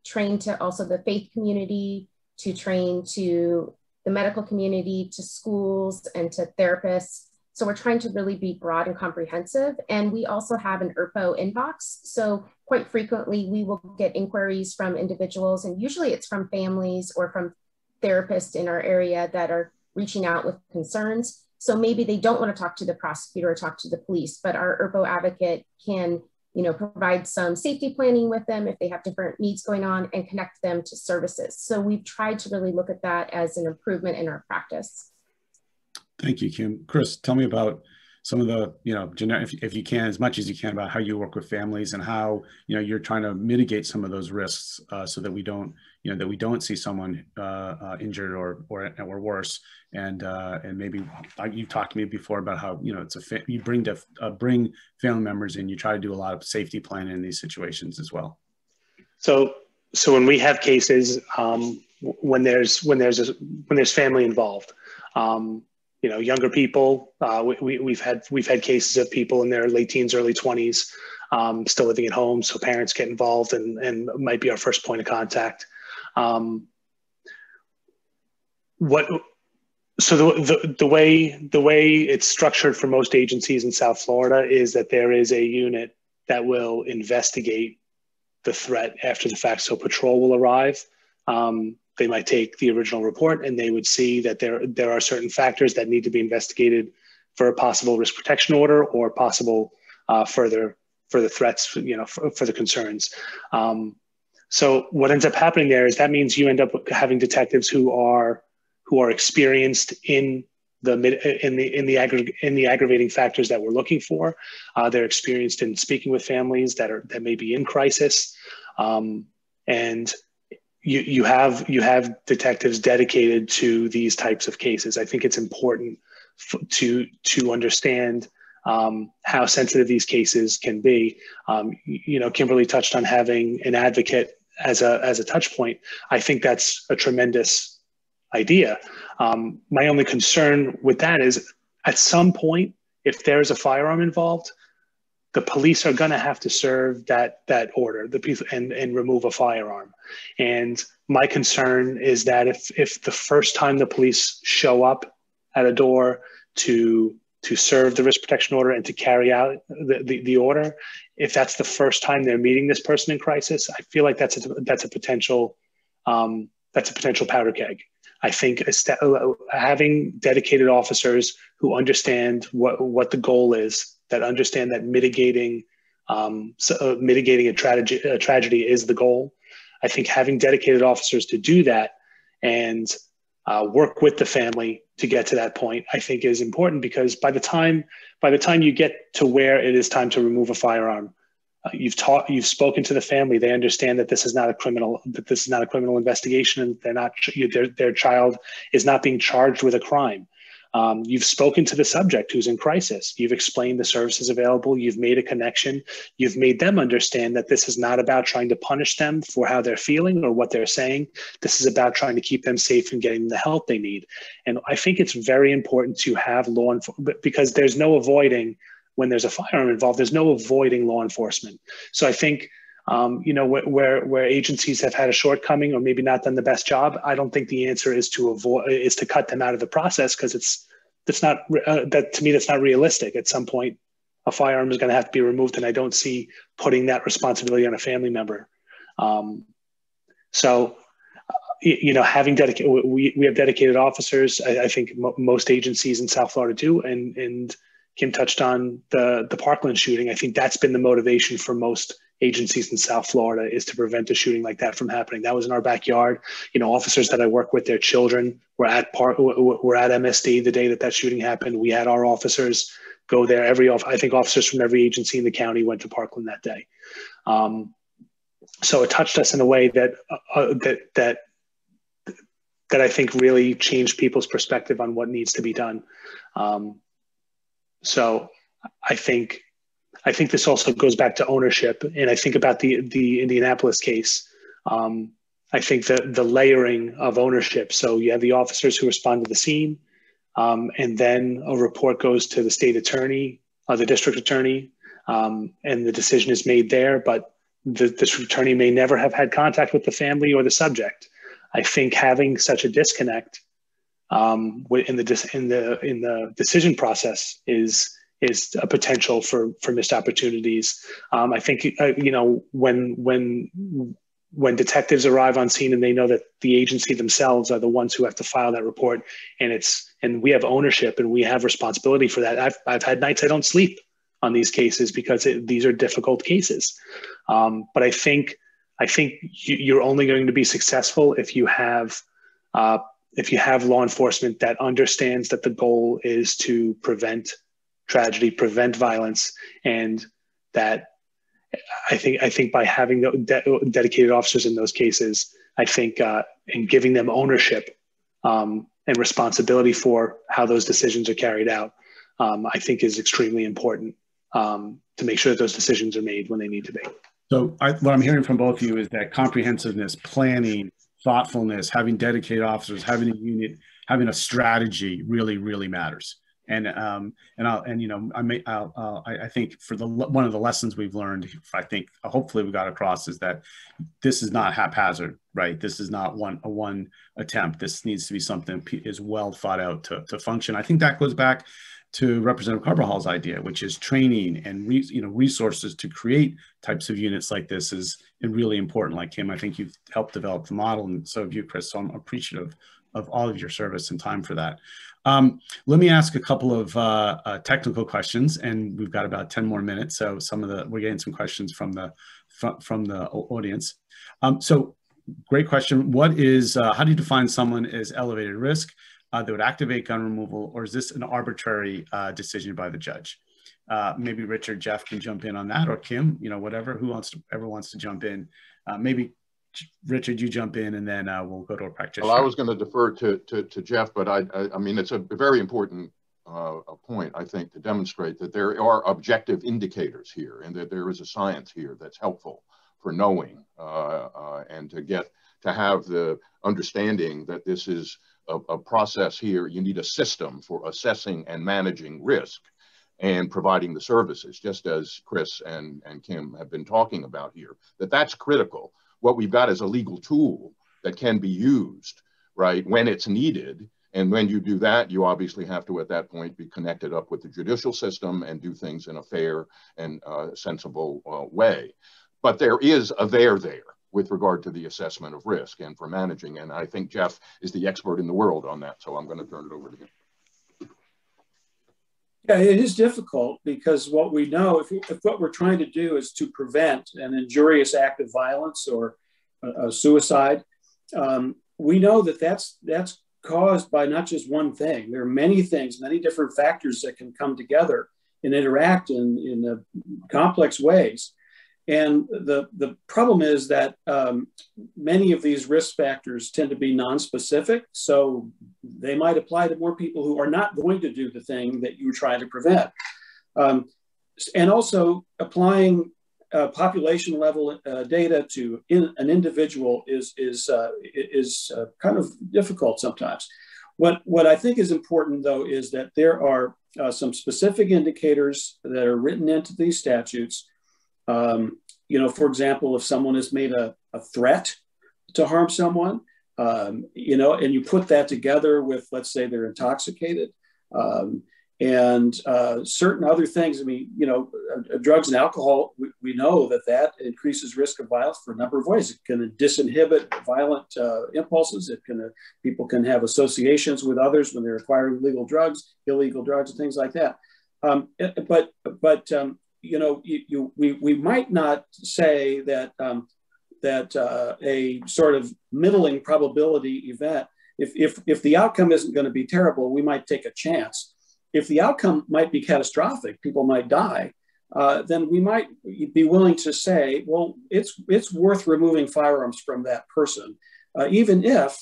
train to also the faith community, to train to the medical community, to schools, and to therapists. So we're trying to really be broad and comprehensive. And we also have an ERPO inbox. So quite frequently we will get inquiries from individuals, and usually it's from families or from therapists in our area that are reaching out with concerns. So maybe they don't want to talk to the prosecutor or talk to the police, but our ERPO advocate can, provide some safety planning with them if they have different needs going on, and connect them to services. So we've tried to really look at that as an improvement in our practice. Thank you, Kim. Chris, tell me about some of the, if you can, as much as you can, about how you work with families and how, you're trying to mitigate some of those risks so that we don't, see someone injured or worse. And maybe you've talked to me before about how, you bring family members in, you try to do a lot of safety planning in these situations as well. So when we have cases, when there's family involved, younger people, we've had cases of people in their late teens, early 20s, still living at home. So parents get involved and might be our first point of contact. The way it's structured for most agencies in South Florida is that there is a unit that will investigate the threat after the fact. So patrol will arrive. They might take the original report and they would see that there are certain factors that need to be investigated for a possible risk protection order or possible further threats, for the concerns. So what ends up happening there is that means you end up having detectives who are experienced in the aggravating factors that we're looking for. They're experienced in speaking with families that may be in crisis, and you have detectives dedicated to these types of cases. I think it's important to understand how sensitive these cases can be. Kimberly touched on having an advocate as a touch point. I think that's a tremendous idea. My only concern with that is at some point, if there's a firearm involved, the police are going to have to serve that order, and remove a firearm. And my concern is that if the first time the police show up at a door to serve the risk protection order and to carry out the order, if that's the first time they're meeting this person in crisis, I feel like that's a potential powder keg. I think having dedicated officers who understand what the goal is, that understand that mitigating a tragedy is the goal. I think having dedicated officers to do that and work with the family to get to that point, I think is important, because by the time you get to where it is time to remove a firearm, you've spoken to the family. They understand that this is not a criminal investigation, and their child is not being charged with a crime. You've spoken to the subject who's in crisis. You've explained the services available. You've made a connection. You've made them understand that this is not about trying to punish them for how they're feeling or what they're saying. This is about trying to keep them safe and getting the help they need. And I think it's very important to have law enforcement, because there's no avoiding, when there's a firearm involved, there's no avoiding law enforcement. So I think, where agencies have had a shortcoming or maybe not done the best job, I don't think the answer is to cut them out of the process, because to me, that's not realistic. At some point, a firearm is going to have to be removed, and I don't see putting that responsibility on a family member. Having we have dedicated officers. I think most agencies in South Florida do, and Kim touched on the Parkland shooting. I think that's been the motivation for most agencies in South Florida, is to prevent a shooting like that from happening. That was in our backyard. Officers that I work with, their children were at MSD the day that shooting happened. We had our officers go there. I think officers from every agency in the county went to Parkland that day. So it touched us in a way that I think really changed people's perspective on what needs to be done. So I think this also goes back to ownership, and I think about the Indianapolis case. I think the layering of ownership. So you have the officers who respond to the scene, and then a report goes to the state attorney, the district attorney, and the decision is made there. But the district attorney may never have had contact with the family or the subject. I think having such a disconnect in the decision process is a potential for missed opportunities. I think when detectives arrive on scene and they know that the agency themselves are the ones who have to file that report, and we have ownership and we have responsibility for that. I've had nights I don't sleep on these cases because these are difficult cases. But I think you're only going to be successful if you have law enforcement that understands that the goal is to prevent tragedy, prevent violence, and that I think by having dedicated officers in those cases, I think and giving them ownership and responsibility for how those decisions are carried out, I think is extremely important to make sure that those decisions are made when they need to be. So what I'm hearing from both of you is that comprehensiveness, planning, thoughtfulness, having dedicated officers, having a unit, having a strategy really, really matters. I think one of the lessons we've learned, I think hopefully we got across, is that this is not haphazard, right? This is not one attempt. This needs to be something that is well thought out to function. I think that goes back to Representative Carvajal's idea, which is training and resources to create types of units like this is really important. Like Kim, I think you've helped develop the model, and so have you, Chris. So I'm appreciative all of your service and time for that. Let me ask a couple of technical questions, and we've got about 10 more minutes. So we're getting some questions from the audience. So great question. How do you define someone as elevated risk that would activate gun removal, or is this an arbitrary decision by the judge? Maybe Richard, Jeff can jump in on that, or Kim, whatever, whoever wants to jump in. Maybe Richard, you jump in, and then we'll go to a practitioner. Well, I was going to defer to Jeff, but I mean, it's a very important point, I think, to demonstrate that there are objective indicators here, and that there is a science here that's helpful for knowing and to have the understanding that this is a process here. You need a system for assessing and managing risk and providing the services, just as Chris and Kim have been talking about here, that's critical. What we've got is a legal tool that can be used, right, when it's needed. And when you do that, you obviously have to, at that point, be connected up with the judicial system and do things in a fair and sensible way. But there is a there with regard to the assessment of risk and for managing. And I think Jeff is the expert in the world on that. So I'm going to turn it over to him. Yeah, it is difficult because what we know, if what we're trying to do is to prevent an injurious act of violence or a suicide, we know that that's caused by not just one thing. There are many things, many different factors that can come together and interact in complex ways. And the problem is that many of these risk factors tend to be non-specific. So they might apply to more people who are not going to do the thing that you're trying to prevent. And also applying population level data to an individual is kind of difficult sometimes. What I think is important, though, is that there are some specific indicators that are written into these statutes. For example, if someone has made a threat to harm someone, and you put that together with, let's say, they're intoxicated, and certain other things. I mean, drugs and alcohol, we know that increases risk of violence for a number of ways. It can disinhibit violent impulses. People can have associations with others when they're acquiring illegal drugs, and things like that. We might not say that a sort of middling probability event, if the outcome isn't going to be terrible, we might take a chance. If the outcome might be catastrophic, people might die, then we might be willing to say, well, it's worth removing firearms from that person, even if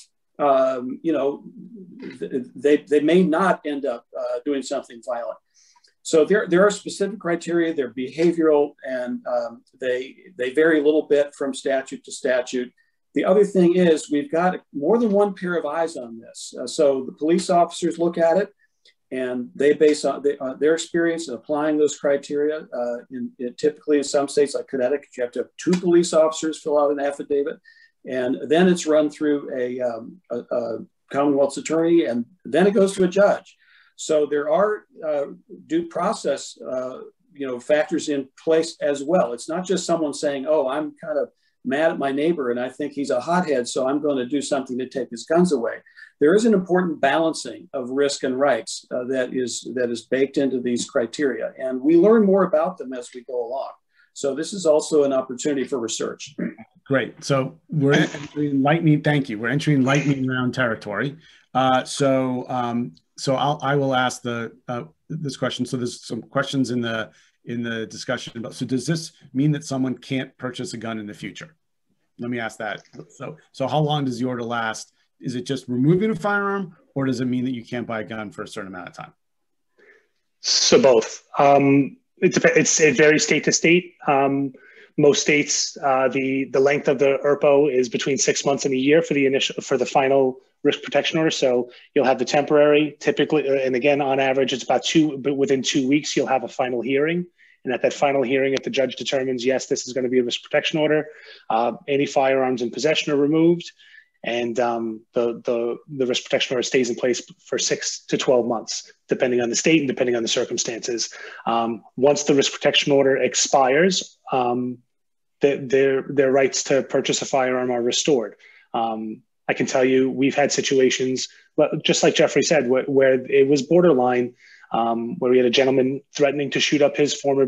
they may not end up doing something violent. So there are specific criteria, they're behavioral, and they vary a little bit from statute to statute. The other thing is we've got more than one pair of eyes on this. So the police officers look at it, and they base on their experience in applying those criteria. Typically in some states like Connecticut, you have to have 2 police officers fill out an affidavit, and then it's run through a Commonwealth's attorney, and then it goes to a judge. So there are due process, factors in place as well. It's not just someone saying, "Oh, I'm kind of mad at my neighbor and I think he's a hothead, so I'm going to do something to take his guns away." There is an important balancing of risk and rights that is baked into these criteria, and we learn more about them as we go along. So this is also an opportunity for research. Great. So we're entering lightning. Thank you. We're entering lightning round territory. So I will ask this question. So there's some questions in the discussion about. So does this mean that someone can't purchase a gun in the future? Let me ask that. So how long does the order last? Is it just removing a firearm, or does it mean that you can't buy a gun for a certain amount of time? So both. It varies state to state. Most states, the length of the ERPO is between 6 months and a year for the final risk protection order. So you'll have the temporary, typically, and again, on average, it's about but within 2 weeks, you'll have a final hearing. And at that final hearing, if the judge determines, yes, this is going to be a risk protection order, any firearms in possession are removed, and the risk protection order stays in place for 6 to 12 months, depending on the state and depending on the circumstances. Once the risk protection order expires, their rights to purchase a firearm are restored. I can tell you we've had situations, just like Jeffrey said, where it was borderline, where we had a gentleman threatening to shoot up his former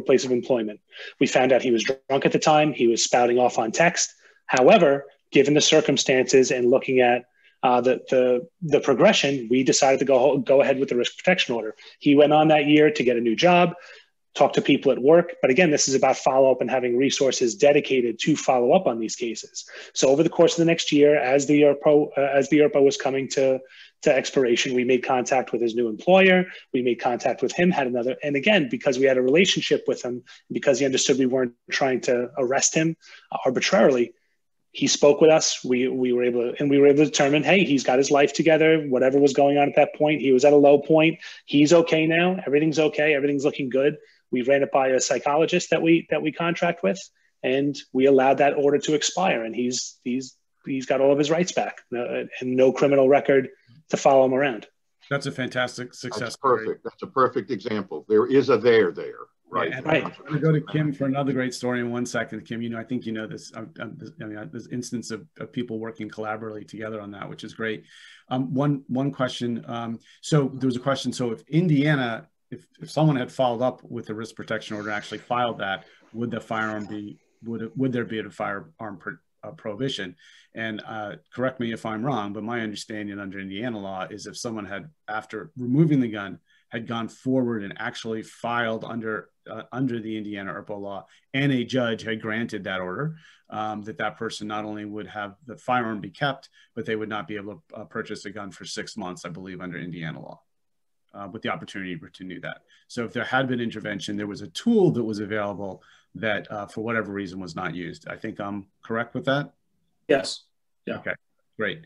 place of employment. We found out he was drunk at the time. He was spouting off on text. However, given the circumstances and looking at the progression, we decided to go ahead with the risk protection order. He went on that year to get a new job, talk to people at work. But again, this is about follow-up and having resources dedicated to follow up on these cases. So over the course of the next year, as the ERPO was coming to expiration, we made contact with his new employer. We made contact with him, and again, because we had a relationship with him, because he understood we weren't trying to arrest him arbitrarily, he spoke with us. We were able to determine, hey, he's got his life together. Whatever was going on at that point, he was at a low point. He's okay now. Everything's okay. Everything's looking good. We ran it by a psychologist that we contract with, and we allowed that order to expire. And he's got all of his rights back and no criminal record to follow him around. That's a fantastic success. That's perfect. Story. That's a perfect example. There is a there. Right. Yeah, right. I'm going to go to Kim for another great story in 1 second. Kim, I think you know this. This instance of people working collaboratively together on that, which is great. One question. So there was a question. So if Indiana, if someone had followed up with the risk protection order, actually filed that, would the firearm be? Would there be a firearm prohibition? And correct me if I'm wrong, but my understanding under Indiana law is if someone had, after removing the gun, had gone forward and actually filed under the Indiana ERPO law, and a judge had granted that order, that person not only would have the firearm be kept, but they would not be able to purchase a gun for 6 months, I believe, under Indiana law, with the opportunity to renew that. So if there had been intervention, there was a tool that was available that for whatever reason was not used. I think I'm correct with that? Yes. Yeah. Okay, great.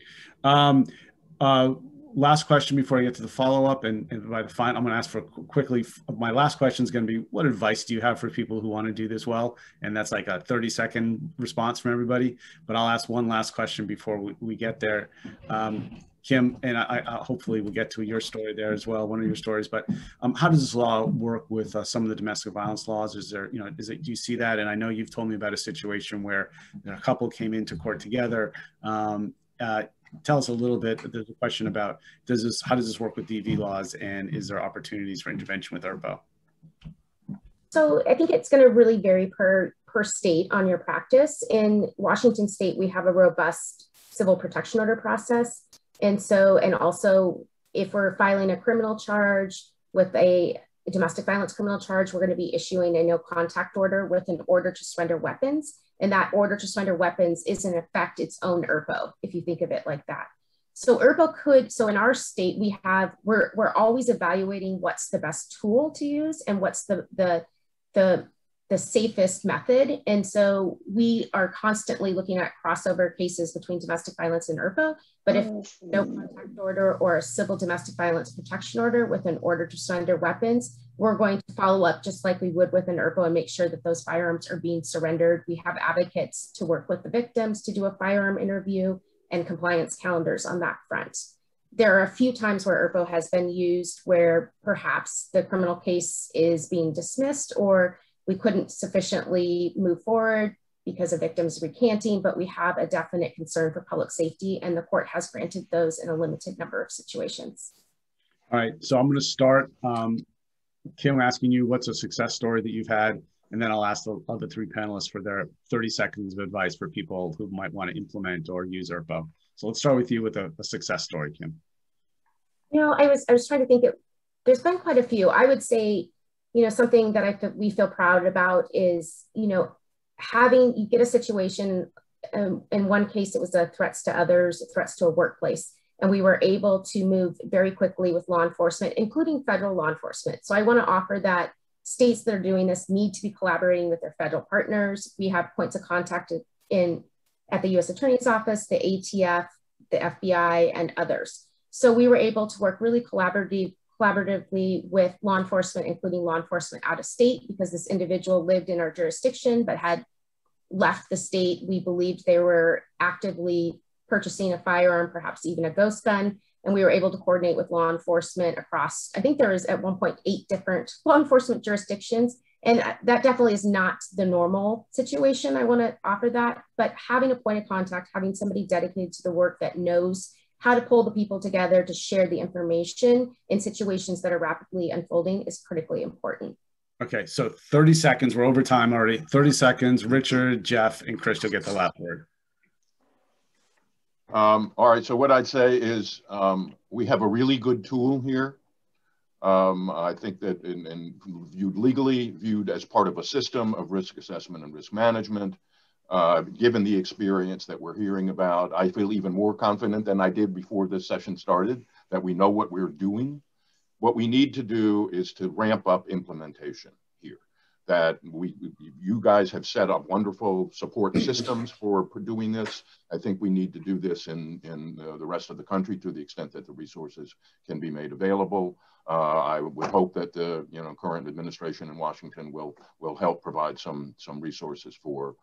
Last question before I get to the follow-up, and by the final, I'm going to ask for quickly. My last question is going to be, what advice do you have for people who want to do this well? And that's like a 30-second response from everybody. But I'll ask one last question before we get there. Kim, and I hopefully we'll get to your story there as well, one of your stories. But how does this law work with some of the domestic violence laws? Is there, do you see that? And I know you've told me about a situation where a couple came into court together. Tell us a little bit. There's a question about how does this work with DV laws, and is there opportunities for intervention with ERPO? So I think it's going to really vary per state on your practice. In Washington State, we have a robust civil protection order process. And also if we're filing a criminal charge with a domestic violence criminal charge, we're going to be issuing a no contact order with an order to surrender weapons. And that order to surrender weapons is in effect its own ERPO, if you think of it like that. So ERPO so in our state, we're always evaluating what's the best tool to use and what's the safest method. And so we are constantly looking at crossover cases between domestic violence and ERPO, but if no contact order or a civil domestic violence protection order with an order to surrender weapons, we're going to follow up just like we would with an ERPO and make sure that those firearms are being surrendered. We have advocates to work with the victims to do a firearm interview and compliance calendars on that front. There are a few times where ERPO has been used where perhaps the criminal case is being dismissed or we couldn't sufficiently move forward because a victim's recanting, but we have a definite concern for public safety, and the court has granted those in a limited number of situations. All right, so I'm going to start, Kim, asking you what's a success story that you've had, and then I'll ask the other three panelists for their 30 seconds of advice for people who might want to implement or use ERPO. So let's start with you with a success story, Kim. I was trying to think. There's been quite a few. I would say, something that we feel proud about is, you get a situation. In one case, it was a threats to others, threats to a workplace. And we were able to move very quickly with law enforcement, including federal law enforcement. So I want to offer that states that are doing this need to be collaborating with their federal partners. We have points of contact at the U.S. Attorney's Office, the ATF, the FBI, and others. So we were able to work really collaboratively with law enforcement, including law enforcement out of state, because this individual lived in our jurisdiction but had left the state. We believed they were actively purchasing a firearm, perhaps even a ghost gun. And we were able to coordinate with law enforcement across, I think there was at one point 8 different law enforcement jurisdictions. And that definitely is not the normal situation. I want to offer that, but having a point of contact, having somebody dedicated to the work that knows how to pull the people together to share the information in situations that are rapidly unfolding is critically important. Okay, so 30 seconds, we're over time already. 30 seconds, Richard, Jeff, and Chris, you'll get the last word. All right, so what I'd say is we have a really good tool here. I think that viewed legally, viewed as part of a system of risk assessment and risk management, given the experience that we're hearing about, I feel even more confident than I did before this session started that we know what we're doing. What we need to do is to ramp up implementation here. That you guys have set up wonderful support systems for doing this. I think we need to do this in the rest of the country to the extent that the resources can be made available. I would hope that the current administration in Washington will help provide some resources for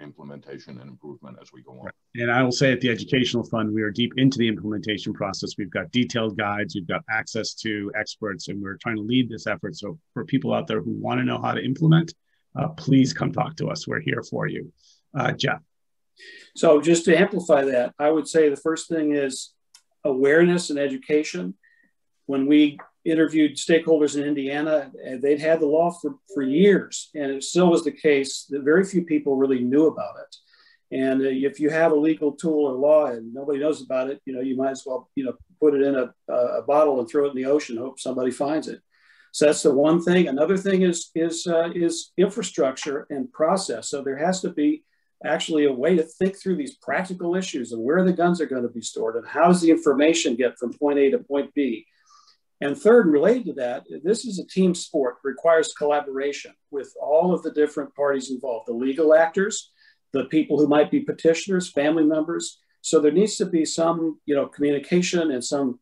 implementation and improvement as we go on. And I will say at the Educational Fund, we are deep into the implementation process. We've got detailed guides, we've got access to experts, and we're trying to lead this effort. So for people out there who want to know how to implement, please come talk to us. We're here for you. Jeff. So just to amplify that, I would say the first thing is awareness and education. When we interviewed stakeholders in Indiana, they'd had the law for years, and it still was the case that very few people really knew about it. And if you have a legal tool or law and nobody knows about it, you might as well, put it in a bottle and throw it in the ocean, hope somebody finds it. So that's the one thing. Another thing is infrastructure and process. So there has to be actually a way to think through these practical issues of where the guns are going to be stored and how does the information get from point A to point B. And third, related to that, this is a team sport, requires collaboration with all of the different parties involved, the legal actors, the people who might be petitioners, family members. So there needs to be some, communication and some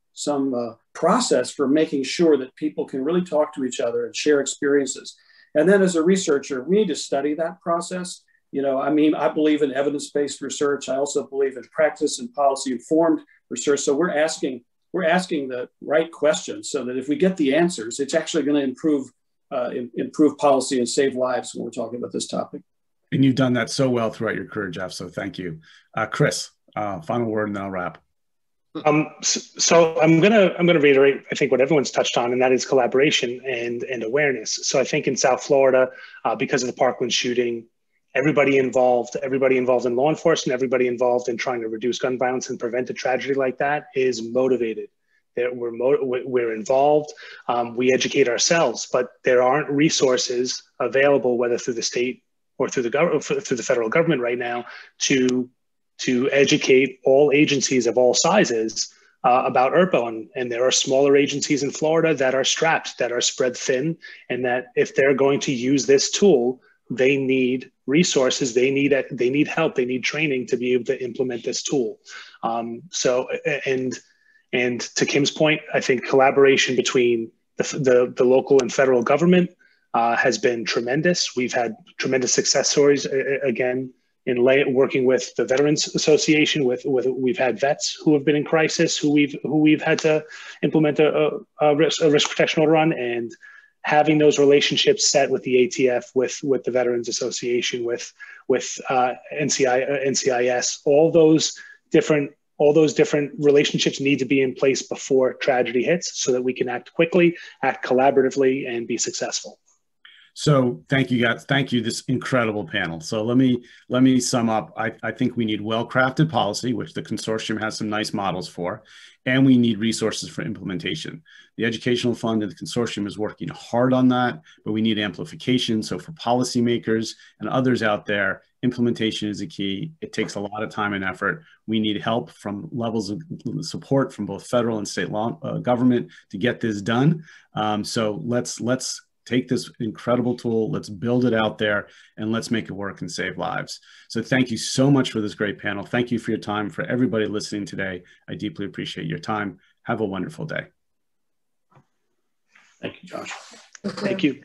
process for making sure that people can really talk to each other and share experiences. And then as a researcher, we need to study that process. I believe in evidence-based research. I also believe in practice and policy-informed research. So we're asking the right questions so that if we get the answers, it's actually going to improve policy and save lives when we're talking about this topic. And you've done that so well throughout your career, Jeff. So thank you. Chris, final word and then I'll wrap. So I'm gonna reiterate, I think, what everyone's touched on, and that is collaboration and awareness. So I think in South Florida, because of the Parkland shooting, everybody involved in law enforcement, everybody involved in trying to reduce gun violence and prevent a tragedy like that is motivated. We're involved, we educate ourselves, but there aren't resources available, whether through the state or through the federal government right now, to educate all agencies of all sizes about ERPO. And there are smaller agencies in Florida that are strapped, that are spread thin, and that if they're going to use this tool, they need resources, they need help, they need training to be able to implement this tool. And to Kim's point, I think collaboration between the local and federal government has been tremendous. We've had tremendous success stories, again, in working with the Veterans Association. We've had vets who have been in crisis, who we've had to implement a risk protection order on, and having those relationships set with the ATF, with the Veterans Association, with NCIS, all those different relationships need to be in place before tragedy hits, so that we can act quickly, act collaboratively, and be successful. So thank you, guys. Thank you, this incredible panel. So let me sum up. I think we need well-crafted policy, which the consortium has some nice models for, and we need resources for implementation. The Educational Fund and the consortium is working hard on that, but we need amplification. So for policymakers and others out there, implementation is a key. It takes a lot of time and effort. We need help from levels of support from both federal and state government to get this done. So let's take this incredible tool, let's build it out there, and let's make it work and save lives. So thank you so much for this great panel. Thank you for your time. For everybody listening today, I deeply appreciate your time. Have a wonderful day. Thank you, Josh. Thank you.